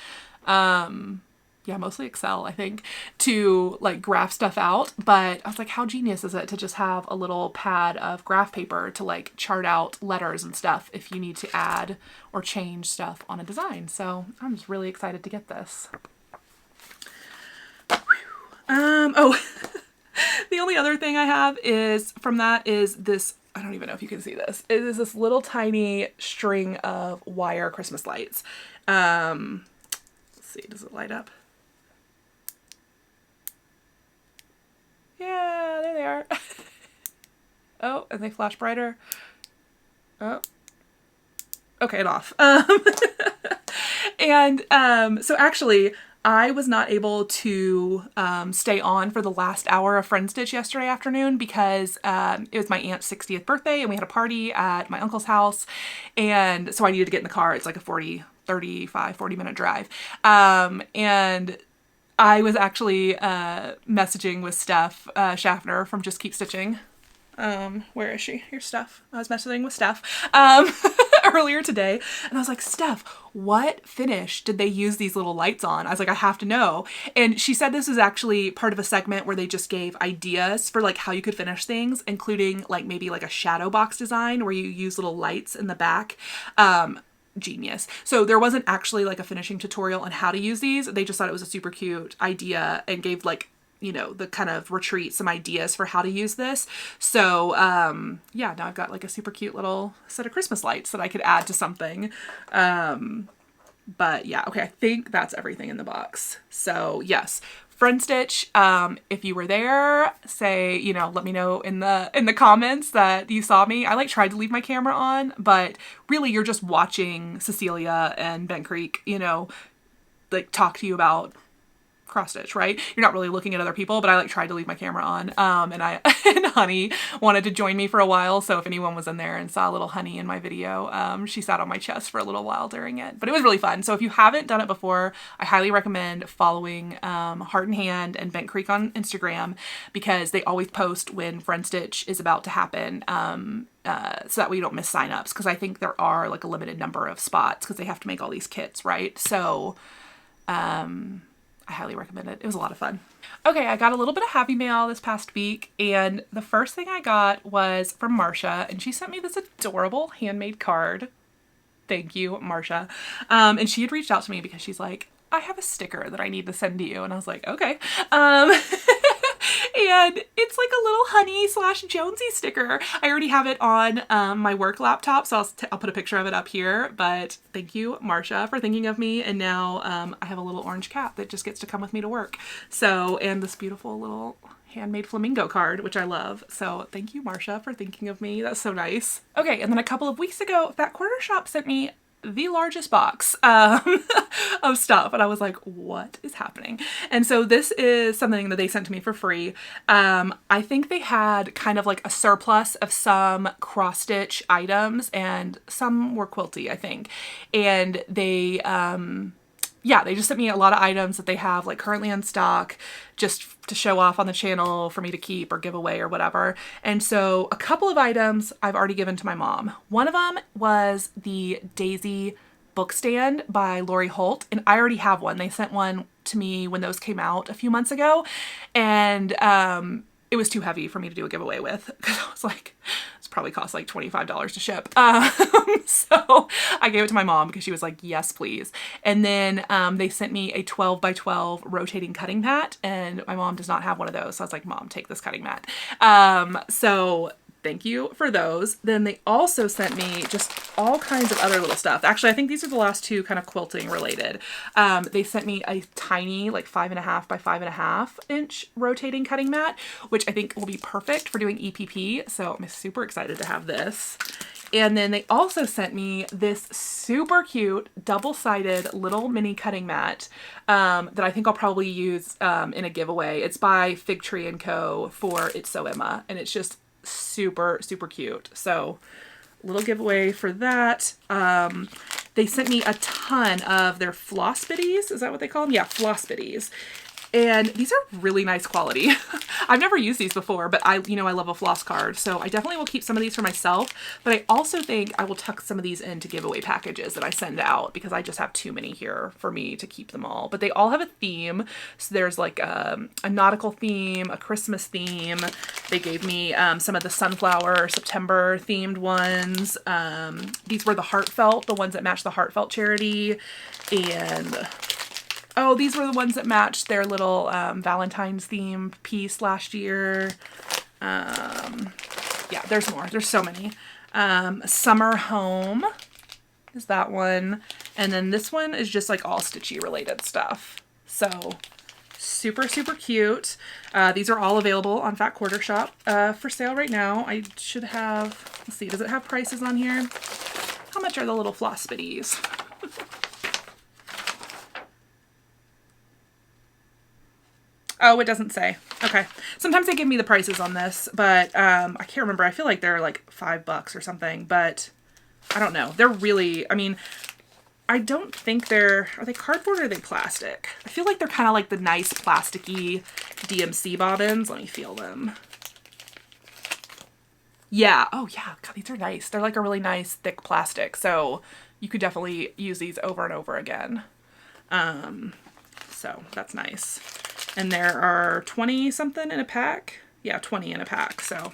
yeah, mostly Excel, I think, to like graph stuff out. But I was like, how genius is it to just have a little pad of graph paper to like chart out letters and stuff if you need to add or change stuff on a design. So I'm just really excited to get this. Oh, the only other thing I have is from that is this, I don't even know if you can see this. It is this little tiny string of wire Christmas lights. Let's see, does it light up? Yeah, there they are. Oh, and they flash brighter. Oh. Okay, and off. So actually, I was not able to stay on for the last hour of Friendstitch yesterday afternoon because it was my aunt's 60th birthday and we had a party at my uncle's house. And so I needed to get in the car. It's like a 40 minute drive. And I was actually messaging with Steph Schaffner from Just Keep Stitching. Where is she? Here's Steph. I was messaging with Steph. earlier today, and I was like, Steph, what finish did they use these little lights on? I was like, I have to know. And she said this was actually part of a segment where they just gave ideas for like how you could finish things, including like maybe like a shadow box design where you use little lights in the back. Genius. So there wasn't actually like a finishing tutorial on how to use these. They just thought it was a super cute idea and gave like, you know, the kind of retreat some ideas for how to use this. So yeah, now I've got like a super cute little set of Christmas lights that I could add to something. But yeah, okay, I think that's everything in the box. So yes, Friendstitch, if you were there, say, you know, let me know in the comments that you saw me. I like tried to leave my camera on, but really you're just watching Cecilia and Ben Creek, you know, like talk to you about cross stitch, right? You're not really looking at other people, but I like tried to leave my camera on. And and Honey wanted to join me for a while. So if anyone was in there and saw little Honey in my video, she sat on my chest for a little while during it, but it was really fun. So if you haven't done it before, I highly recommend following Heart and Hand and Bent Creek on Instagram, because they always post when Friendstitch is about to happen. So that way you don't miss signups, because I think there are like a limited number of spots because they have to make all these kits, right? So I highly recommend it. It was a lot of fun. Okay, I got a little bit of happy mail this past week, and the first thing I got was from Marcia, and she sent me this adorable handmade card. Thank you, Marcia. And she had reached out to me because she's like, I have a sticker that I need to send to you. And I was like, okay. And it's like a little Honey / Jonesy sticker. I already have it on my work laptop, so I'll put a picture of it up here. But thank you, Marcia, for thinking of me. And now I have a little orange cat that just gets to come with me to work. So, and this beautiful little handmade flamingo card, which I love. So thank you, Marcia, for thinking of me. That's so nice. Okay, and then a couple of weeks ago, Fat Quarter Shop sent me the largest box of stuff, and I was like, what is happening? And so this is something that they sent to me for free. I think they had kind of like a surplus of some cross stitch items, and some were quilty, I think, and they yeah, they just sent me a lot of items that they have like currently in stock, just to show off on the channel for me to keep or give away or whatever. And so a couple of items I've already given to my mom. One of them was the Daisy book stand by Lori Holt, and I already have one. They sent one to me when those came out a few months ago, and it was too heavy for me to do a giveaway with, because I was like, it's probably cost like $25 to ship. So I gave it to my mom because she was like, yes, please. And then they sent me a 12 by 12 rotating cutting mat, and my mom does not have one of those. So I was like, Mom, take this cutting mat. So thank you for those. Then they also sent me just all kinds of other little stuff. Actually, I think these are the last two kind of quilting related. They sent me a tiny, like 5.5 by 5.5 inch rotating cutting mat, which I think will be perfect for doing EPP. So I'm super excited to have this. And then they also sent me this super cute double-sided little mini cutting mat that I think I'll probably use in a giveaway. It's by Fig Tree & Co. for It's So Emma, and it's just super, super cute. So little giveaway for that. They sent me a ton of their floss biddies. Is that what they call them? Yeah, floss biddies. And these are really nice quality. I've never used these before, but I love a floss card. So I definitely will keep some of these for myself, but I also think I will tuck some of these into giveaway packages that I send out, because I just have too many here for me to keep them all. But they all have a theme. So there's like a nautical theme, a Christmas theme. They gave me some of the sunflower September themed ones. These were the heartfelt, the ones that match the heartfelt charity. And oh, these were the ones that matched their little Valentine's theme piece last year. Yeah, there's more. There's so many. Summer Home is that one. And then this one is just like all stitchy related stuff. So super, super cute. These are all available on Fat Quarter Shop for sale right now. I should have, let's see, does it have prices on here? How much are the little floss biddies? Oh, it doesn't say. Okay. Sometimes they give me the prices on this, but I can't remember. I feel like they're like $5 or something, but I don't know. They're really, I mean, I don't think are they cardboard or are they plastic? I feel like they're kind of like the nice plasticky DMC bobbins. Let me feel them. Yeah. Oh yeah. God, these are nice. They're like a really nice thick plastic. So you could definitely use these over and over again. So that's nice. And there are 20 something in a pack. Yeah, 20 in a pack. So,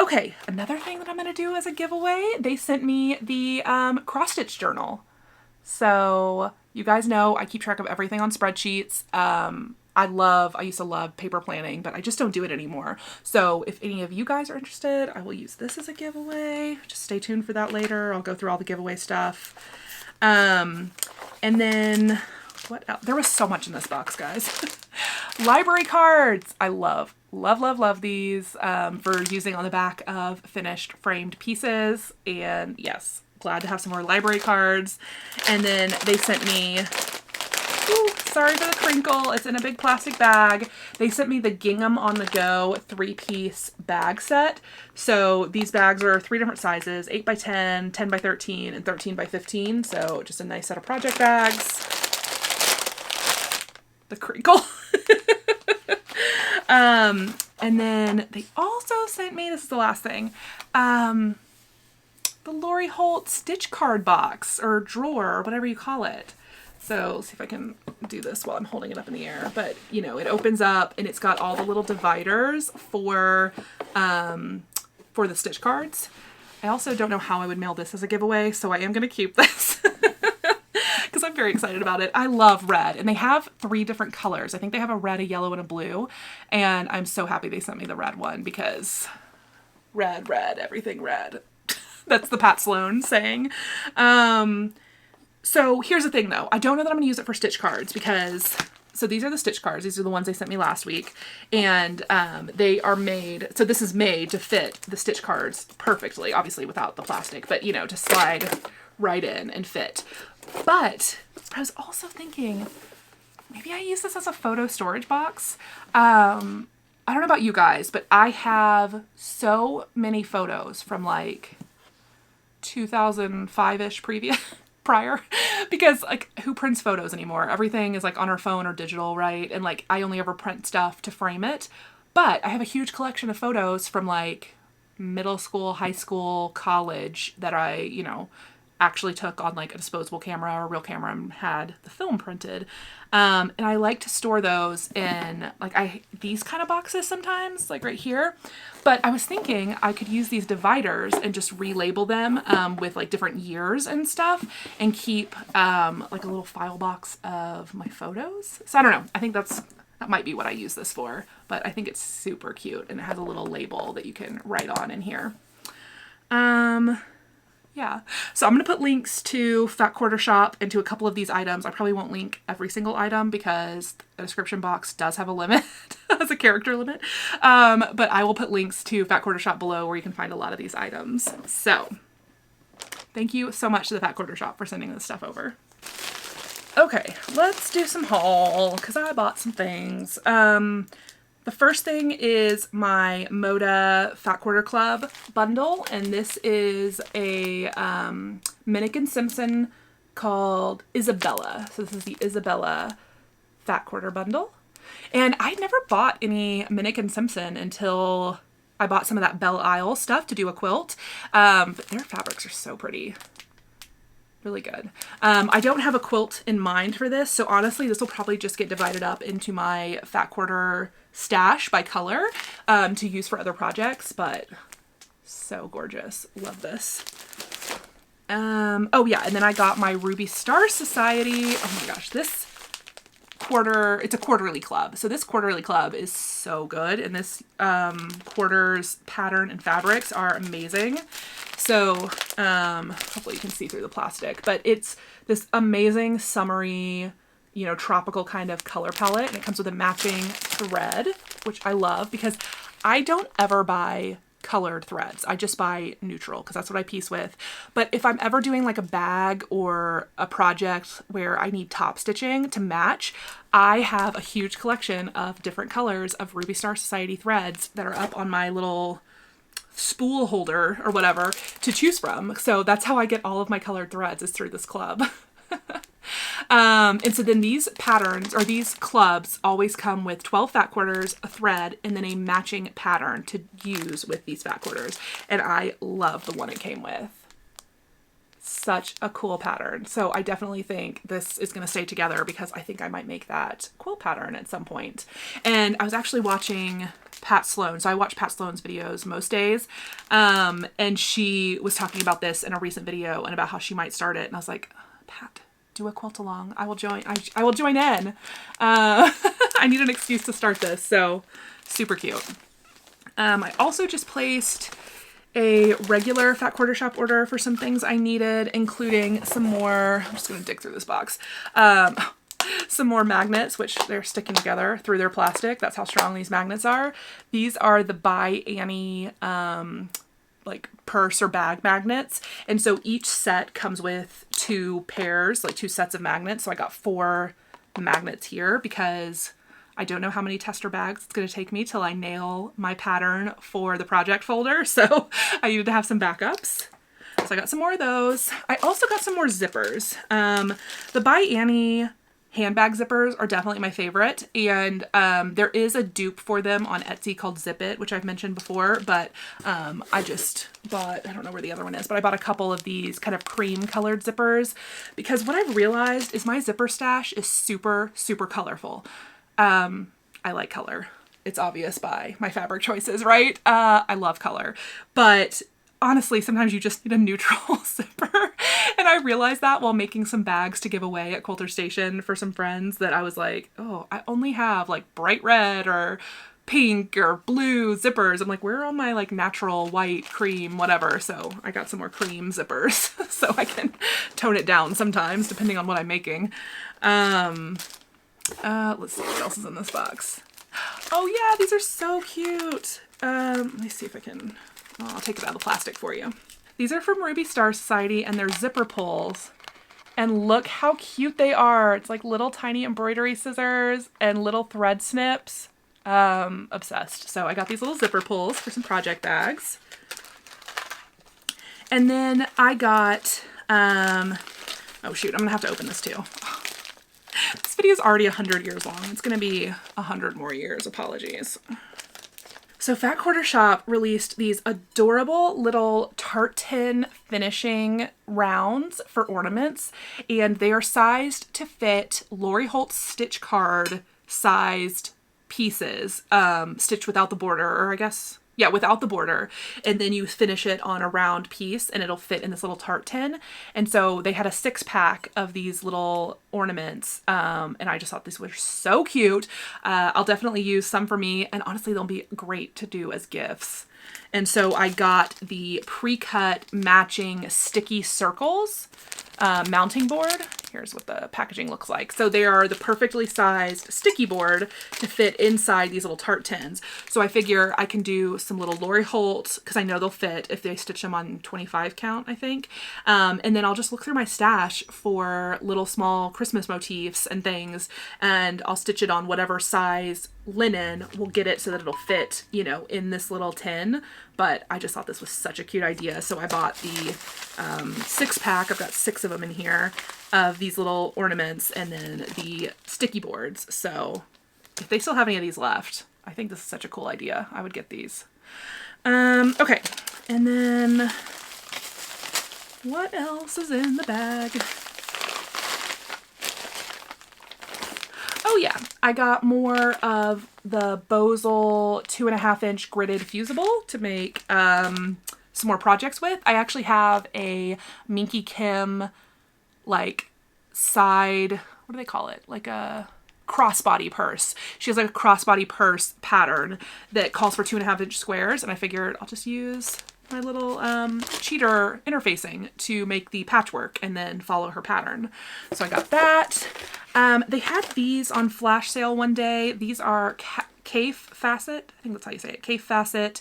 okay. Another thing that I'm going to do as a giveaway, they sent me the, cross stitch journal. So you guys know I keep track of everything on spreadsheets. I used to love paper planning, but I just don't do it anymore. So if any of you guys are interested, I will use this as a giveaway. Just stay tuned for that later. I'll go through all the giveaway stuff. And then what else? There was so much in this box, guys. Library cards. I love these, for using on the back of finished framed pieces. And yes, glad to have some more library cards. And then they sent me, ooh, sorry for the crinkle, it's in a big plastic bag. They sent me the Gingham on the Go 3-piece bag set. So these bags are 3 different sizes, 8 by 10, 10 by 13, and 13 by 15. So just a nice set of project bags. The crinkle. And then they also sent me, this is the last thing, the Lori Holt stitch card box or drawer or whatever you call it. So let's see if I can do this while I'm holding it up in the air. But you know, it opens up and it's got all the little dividers for the stitch cards. I also don't know how I would mail this as a giveaway, so I am going to keep this because I'm very excited about it. I love red, and they have 3 different colors. I think they have a red, a yellow, and a blue, and I'm so happy they sent me the red one because red, everything red. That's the Pat Sloan saying. So here's the thing though. I don't know that I'm gonna use it for stitch cards because, so these are the stitch cards. These are the ones they sent me last week. And they are made, so this is made to fit the stitch cards perfectly, obviously without the plastic, but you know, to slide right in and fit. But I was also thinking, maybe I use this as a photo storage box. I don't know about you guys, but I have so many photos from like 2005-ish prior, because like who prints photos anymore? Everything is like on our phone or digital, right? And like I only ever print stuff to frame it. But I have a huge collection of photos from like middle school, high school, college that I, you know, actually took on like a disposable camera or a real camera and had the film printed. And I like to store those in like these kind of boxes sometimes, like right here. But I was thinking I could use these dividers and just relabel them with like different years and stuff and keep like a little file box of my photos. So I don't know. I think that might be what I use this for, but I think it's super cute and it has a little label that you can write on in here. Yeah, so I'm going to put links to Fat Quarter Shop and to a couple of these items. I probably won't link every single item because the description box does have a limit, has a character limit. But I will put links to Fat Quarter Shop below where you can find a lot of these items. So thank you so much to the Fat Quarter Shop for sending this stuff over. Okay, let's do some haul because I bought some things. The first thing is my Moda Fat Quarter Club bundle, and this is a Minnick & Simpson called Isabella. So this is the Isabella Fat Quarter bundle. And I never bought any Minnick & Simpson until I bought some of that Belle Isle stuff to do a quilt. But their fabrics are so pretty. Really good. I don't have a quilt in mind for this, so honestly this will probably just get divided up into my Fat Quarter stash by color to use for other projects, but so gorgeous. Love this. Oh yeah, and then I got my Ruby Star Society. Oh my gosh, this quarter, it's a quarterly club. So this quarterly club is so good, and this quarter's pattern and fabrics are amazing. So hopefully you can see through the plastic, but it's this amazing summery, you know, tropical kind of color palette, and it comes with a matching thread, which I love because I don't ever buy colored threads. I just buy neutral because that's what I piece with. But if I'm ever doing like a bag or a project where I need top stitching to match, I have a huge collection of different colors of Ruby Star Society threads that are up on my little spool holder or whatever to choose from. So that's how I get all of my colored threads, is through this club. And so then these patterns, or these clubs, always come with 12 fat quarters, a thread, and then a matching pattern to use with these fat quarters. And I love the one it came with. Such a cool pattern. So I definitely think this is going to stay together because I think I might make that quilt pattern at some point. And I was actually watching Pat Sloan. So I watch Pat Sloan's videos most days. And she was talking about this in a recent video and about how she might start it. And I was like, Pat, do a quilt along. I will join. I will join in. I need an excuse to start this. So super cute. I also just placed a regular Fat Quarter Shop order for some things I needed, including some more, I'm just going to dig through this box, some more magnets, which they're sticking together through their plastic. That's how strong these magnets are. These are the By Annie, like purse or bag magnets. And so each set comes with 2 pairs, like 2 sets of magnets. So I got 4 magnets here because I don't know how many tester bags it's going to take me till I nail my pattern for the project folder. So I needed to have some backups. So I got some more of those. I also got some more zippers. The By Annie handbag zippers are definitely my favorite. And there is a dupe for them on Etsy called Zip It, which I've mentioned before. But I just bought, I don't know where the other one is, but I bought a couple of these kind of cream colored zippers because what I've realized is my zipper stash is super, super colorful. I like color. It's obvious by my fabric choices, right? I love color, but honestly, sometimes you just need a neutral zipper. And I realized that while making some bags to give away at Quilter Station for some friends that I was like, oh, I only have like bright red or pink or blue zippers. I'm like, where are all my like natural white, cream, whatever? So I got some more cream zippers so I can tone it down sometimes depending on what I'm making. Let's see what else is in this box. Oh yeah, these are so cute. Let me see if I can, I'll take it out of the plastic for you. These are from Ruby Star Society and they're zipper pulls. And look how cute they are. It's like little tiny embroidery scissors and little thread snips. Obsessed. So I got these little zipper pulls for some project bags. And then I got, oh shoot, I'm gonna have to open this too. This video is already 100 years long. It's going to be 100 more years. Apologies. So Fat Quarter Shop released these adorable little tartan finishing rounds for ornaments, and they are sized to fit Lori Holt's stitch card sized pieces, stitched without the border, or I guess, yeah, without the border, and then you finish it on a round piece and it'll fit in this little tart tin. And so they had a 6-pack of these little ornaments, and I just thought these were so cute. I'll definitely use some for me, and honestly they'll be great to do as gifts. And so I got the pre-cut matching sticky circles mounting board. Here's what the packaging looks like. So they are the perfectly sized sticky board to fit inside these little tart tins. So I figure I can do some little Lori Holt, because I know they'll fit if they stitch them on 25 count, I think. And then I'll just look through my stash for little small Christmas motifs and things, and I'll stitch it on whatever size linen will get it so that it'll fit, you know, in this little tin. But I just thought this was such a cute idea. So I bought the 6-pack, I've got 6 of them in here, of these little ornaments, and then the sticky boards. So if they still have any of these left, I think this is such a cool idea. I would get these. Okay, and then what else is in the bag? Oh yeah, I got more of the Bosel 2.5-inch gridded fusible to make some more projects with. I actually have a Minky Kim like side, what do they call it? Like a crossbody purse. She has like a crossbody purse pattern that calls for 2.5-inch squares, and I figured I'll just use my little cheater interfacing to make the patchwork and then follow her pattern. So I got that. They had these on flash sale one day. These are Cafe Facet, I think that's how you say it, Cafe Facet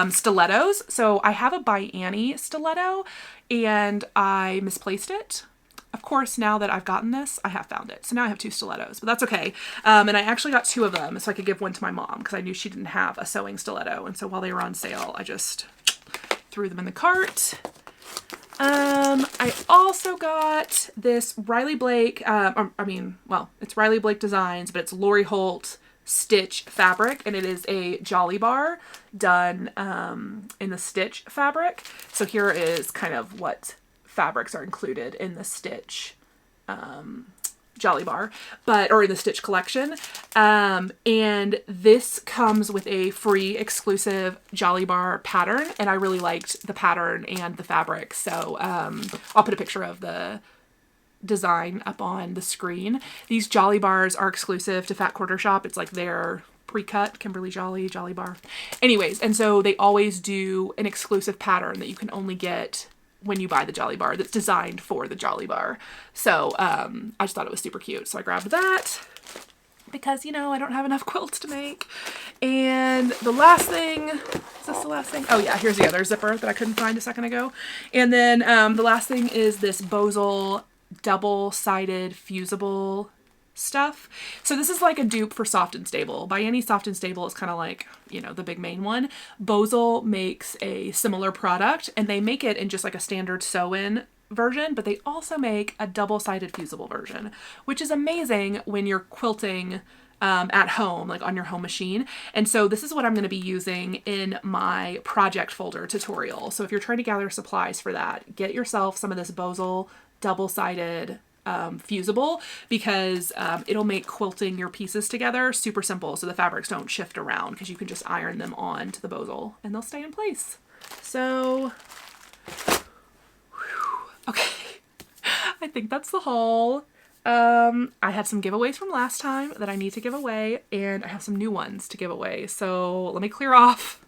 stilettos. So I have a By Annie stiletto and I misplaced it. Of course, now that I've gotten this, I have found it. So now I have 2 stilettos, but that's okay. And I actually got 2 of them so I could give one to my mom because I knew she didn't have a sewing stiletto. And so while they were on sale, I just threw them in the cart. I also got this Riley Blake, well, it's Riley Blake Designs, but it's Lori Holt stitch fabric, and it is a Jolly Bar done in the stitch fabric. So here is kind of what fabrics are included in the stitch Jolly Bar, or in the stitch collection. And this comes with a free exclusive Jolly Bar pattern, and I really liked the pattern and the fabric. So I'll put a picture of the design up on the screen. These Jolly Bars are exclusive to Fat Quarter Shop. It's like their pre-cut Kimberly Jolly Bar. Anyways, and so they always do an exclusive pattern that you can only get when you buy the Jolly Bar that's designed for the Jolly Bar. So I just thought it was super cute. So I grabbed that because, you know, I don't have enough quilts to make. And the last thing, is this the last thing? Oh yeah, here's the other zipper that I couldn't find a second ago. And then the last thing is this Bozal double-sided fusible stuff. So this is like a dupe for Soft and Stable. By Any Soft and Stable is kind of like, you know, the big main one. Bozal makes a similar product, and they make it in just like a standard sew-in version, but they also make a double-sided fusible version, which is amazing when you're quilting at home, like on your home machine. And so this is what I'm going to be using in my project folder tutorial. So if you're trying to gather supplies for that, get yourself some of this Bozal double-sided fusible, because it'll make quilting your pieces together super simple, so the fabrics don't shift around, because you can just iron them on to the Bozal and they'll stay in place. So okay, I think that's the haul. I had some giveaways from last time that I need to give away, and I have some new ones to give away, so let me clear off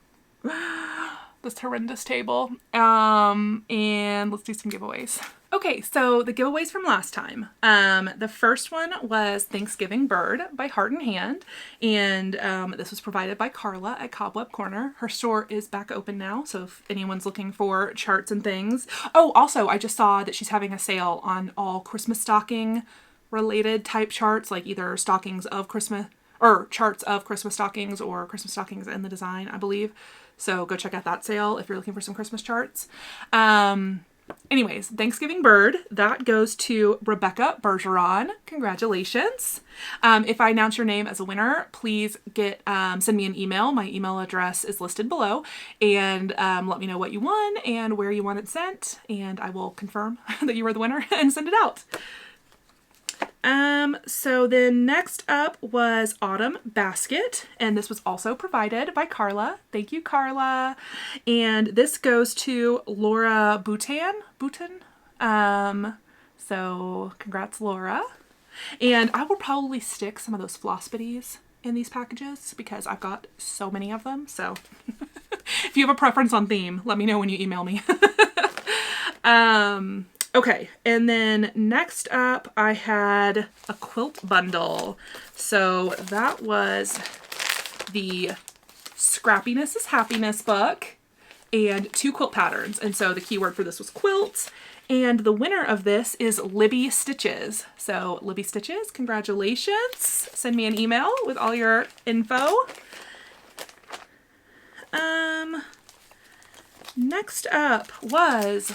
this horrendous table and let's do some giveaways. Okay, so the giveaways from last time. The first one was Thanksgiving Bird by Heart and Hand, and this was provided by Carla at Cobweb Corner. Her store is back open now, so if anyone's looking for charts and things. Oh, also, I just saw that she's having a sale on all Christmas stocking related type charts, like either stockings of Christmas, or charts of Christmas stockings, or Christmas stockings in the design, I believe. So go check out that sale if you're looking for some Christmas charts. Anyways, Thanksgiving Bird, that goes to Rebecca Bergeron. Congratulations. If I announce your name as a winner, please send me an email. My email address is listed below, and let me know what you won and where you want it sent, and I will confirm that you were the winner and send it out. So then next up was Autumn Basket, and this was also provided by Carla. Thank you, Carla. And this goes to Laura Bouton. So congrats, Laura. And I will probably stick some of those floss bitties in these packages because I've got so many of them. So if you have a preference on theme, let me know when you email me. Okay, and then next up I had a quilt bundle. So that was the Scrappiness is Happiness book and 2 quilt patterns. And so the keyword for this was quilt. And the winner of this is Libby Stitches. So Libby Stitches, congratulations. Send me an email with all your info. Next up was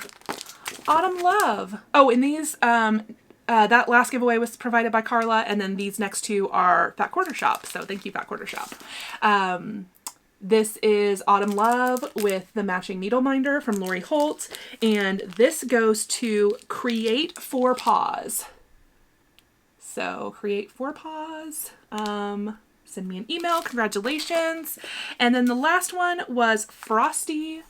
Autumn Love. Oh, and these, that last giveaway was provided by Carla, and then these next 2 are Fat Quarter Shop. So thank you, Fat Quarter Shop. This is Autumn Love with the matching needle minder from Lori Holt, and this goes to Create 4 Paws. So Create 4 Paws. Send me an email. Congratulations. And then the last one was Frosty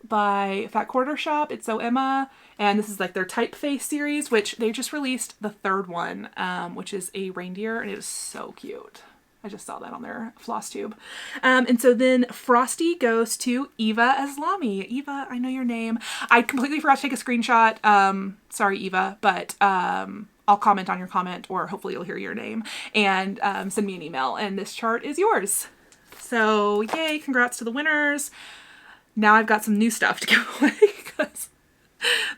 by Fat Quarter Shop. It's So Emma, and this is like their typeface series, which they just released the 3rd one, which is a reindeer, and it is so cute. I just saw that on their Flosstube. And so then Frosty goes to Eva Aslami. Eva, I know your name. I completely forgot to take a screenshot. Sorry, Eva, but I'll comment on your comment, or hopefully you'll hear your name, and send me an email, and this chart is yours. So yay, congrats to the winners. Now I've got some new stuff to give away because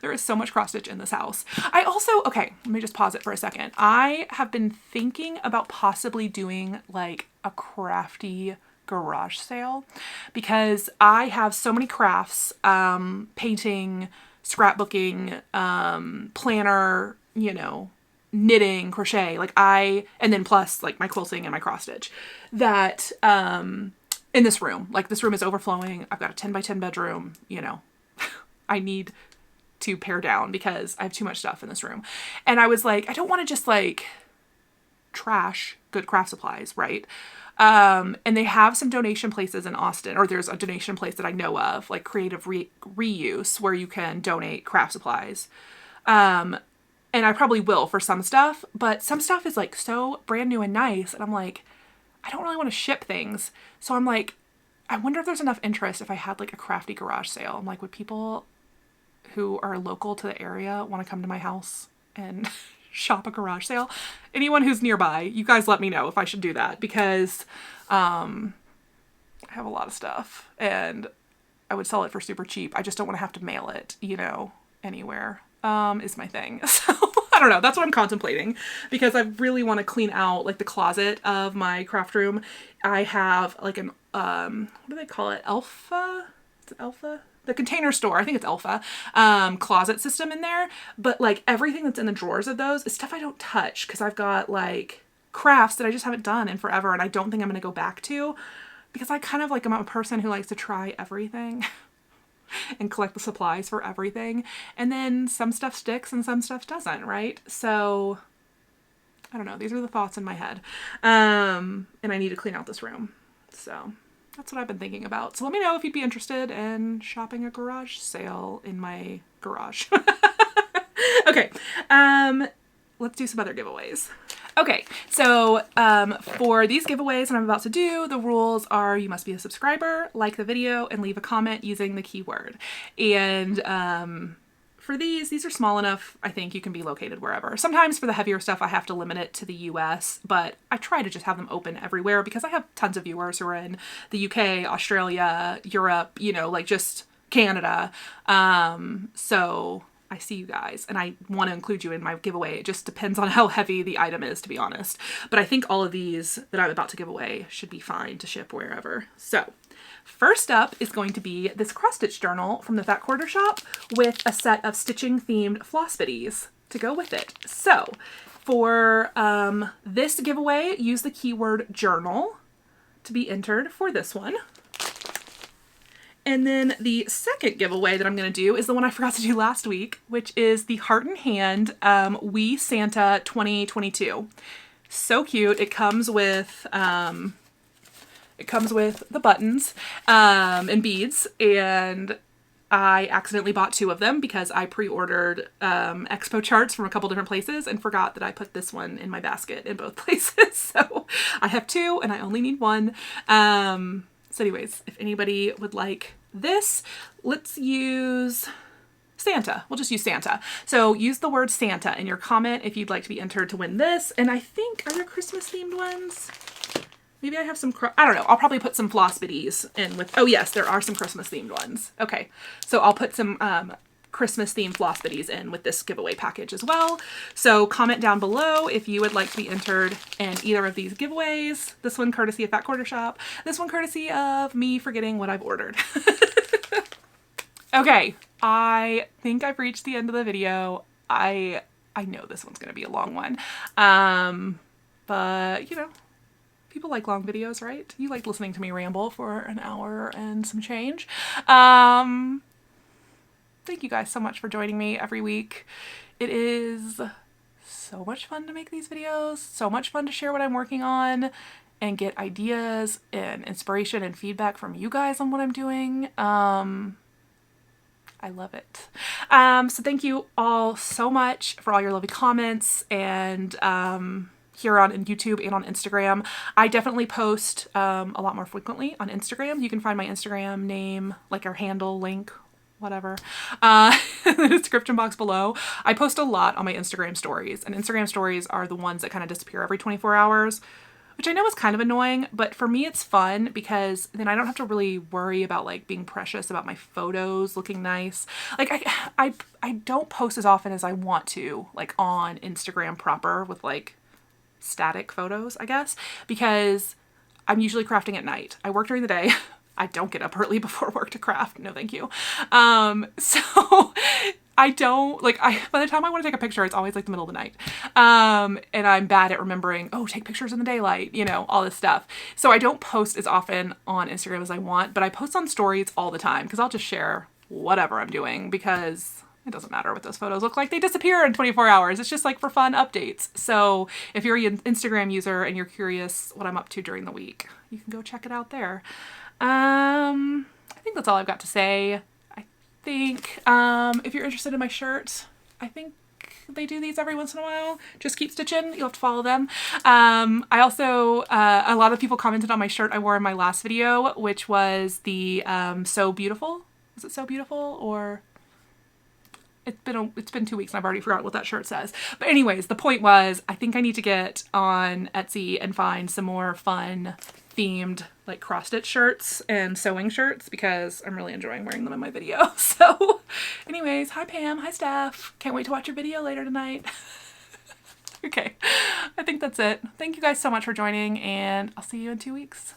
there is so much cross stitch in this house. I also, okay, let me just pause it for a second. I have been thinking about possibly doing like a crafty garage sale because I have so many crafts, painting, scrapbooking, planner, you know, knitting, crochet, like and then plus like my quilting and my cross stitch, that in this room. Like, this room is overflowing. I've got a 10 by 10 bedroom, you know. I need to pare down because I have too much stuff in this room. And I was like, I don't want to just like trash good craft supplies, right? And they have some donation places in Austin, or there's a donation place that I know of, like Creative Reuse, where you can donate craft supplies. And I probably will for some stuff, but some stuff is like so brand new and nice. And I'm like, I don't really want to ship things. So I'm like, I wonder if there's enough interest if I had like a crafty garage sale. I'm like, would people who are local to the area want to come to my house and shop a garage sale? Anyone who's nearby, you guys let me know if I should do that, because I have a lot of stuff and I would sell it for super cheap. I just don't want to have to mail it, you know, anywhere, is my thing. So I don't know. That's what I'm contemplating, because I really want to clean out like the closet of my craft room. I have like an, what do they call it? Alpha? Is it Alpha? The Container Store, I think it's Alpha, closet system in there. But like everything that's in the drawers of those is stuff I don't touch, because I've got like crafts that I just haven't done in forever, and I don't think I'm going to go back to, because I kind of like, I'm a person who likes to try everything and collect the supplies for everything. And then some stuff sticks and some stuff doesn't, right? So I don't know. These are the thoughts in my head. And I need to clean out this room. So that's what I've been thinking about. So let me know if you'd be interested in shopping a garage sale in my garage. Okay. Let's do some other giveaways. Okay, so for these giveaways that I'm about to do, the rules are you must be a subscriber, like the video, and leave a comment using the keyword. And for these are small enough, I think you can be located wherever. Sometimes for the heavier stuff, I have to limit it to the US, but I try to just have them open everywhere, because I have tons of viewers who are in the UK, Australia, Europe, you know, like just Canada. So I see you guys, and I want to include you in my giveaway. It just depends on how heavy the item is, to be honest. But I think all of these that I'm about to give away should be fine to ship wherever. So first up is going to be this cross-stitch journal from the Fat Quarter Shop with a set of stitching-themed floss bitties to go with it. So for this giveaway, use the keyword journal to be entered for this one. And then the second giveaway that I'm going to do is the one I forgot to do last week, which is the Heart in Hand We Santa 2022. So cute. It comes with the buttons and beads, and I accidentally bought 2 of them because I pre-ordered expo charts from a couple different places and forgot that I put this one in my basket in both places. So I have 2 and I only need 1. So anyways, if anybody would like this, let's use Santa. We'll just use Santa. So use the word Santa in your comment if you'd like to be entered to win this. And I think, are there Christmas themed ones? Maybe I have some, I don't know. I'll probably put some floss bitties in with, oh yes, there are some Christmas themed ones. Okay. So I'll put some Christmas themed floss bitties in with this giveaway package as well. So comment down below if you would like to be entered in either of these giveaways. This one courtesy of Fat Quarter Shop. This one courtesy of me forgetting what I've ordered. Okay, I think I've reached the end of the video. I know this one's going to be a long one. But you know, people like long videos, right? You like listening to me ramble for an hour and some change. Thank you guys so much for joining me every week. It is so much fun to make these videos, so much fun to share what I'm working on and get ideas and inspiration and feedback from you guys on what I'm doing. I love it. So thank you all so much for all your lovely comments and here on YouTube and on Instagram. I definitely post a lot more frequently on Instagram. You can find my Instagram name, like our handle, link, whatever, in the description box below. I post a lot on my Instagram stories, and Instagram stories are the ones that kind of disappear every 24 hours, which I know is kind of annoying, but for me it's fun because then I don't have to really worry about like being precious about my photos looking nice. Like I don't post as often as I want to, like on Instagram proper with like static photos, I guess, because I'm usually crafting at night. I work during the day. I don't get up early before work to craft. No, thank you. So I don't, like, by the time I want to take a picture, it's always like the middle of the night. And I'm bad at remembering, oh, take pictures in the daylight, you know, all this stuff. So I don't post as often on Instagram as I want, but I post on stories all the time because I'll just share whatever I'm doing because it doesn't matter what those photos look like. They disappear in 24 hours. It's just like for fun updates. So if you're an Instagram user and you're curious what I'm up to during the week, you can go check it out there. I think that's all I've got to say. I think if you're interested in my shirt, I think they do these every once in a while. Just keep stitching. You'll have to follow them. I also, a lot of people commented on my shirt I wore in my last video, which was the So Beautiful. Is it So Beautiful? Or it's been 2 weeks and I've already forgotten what that shirt says. But anyways, the point was I think I need to get on Etsy and find some more fun themed like cross stitch shirts and sewing shirts because I'm really enjoying wearing them in my video. So anyways, hi Pam, hi Steph. Can't wait to watch your video later tonight. Okay, I think that's it. Thank you guys so much for joining and I'll see you in 2 weeks.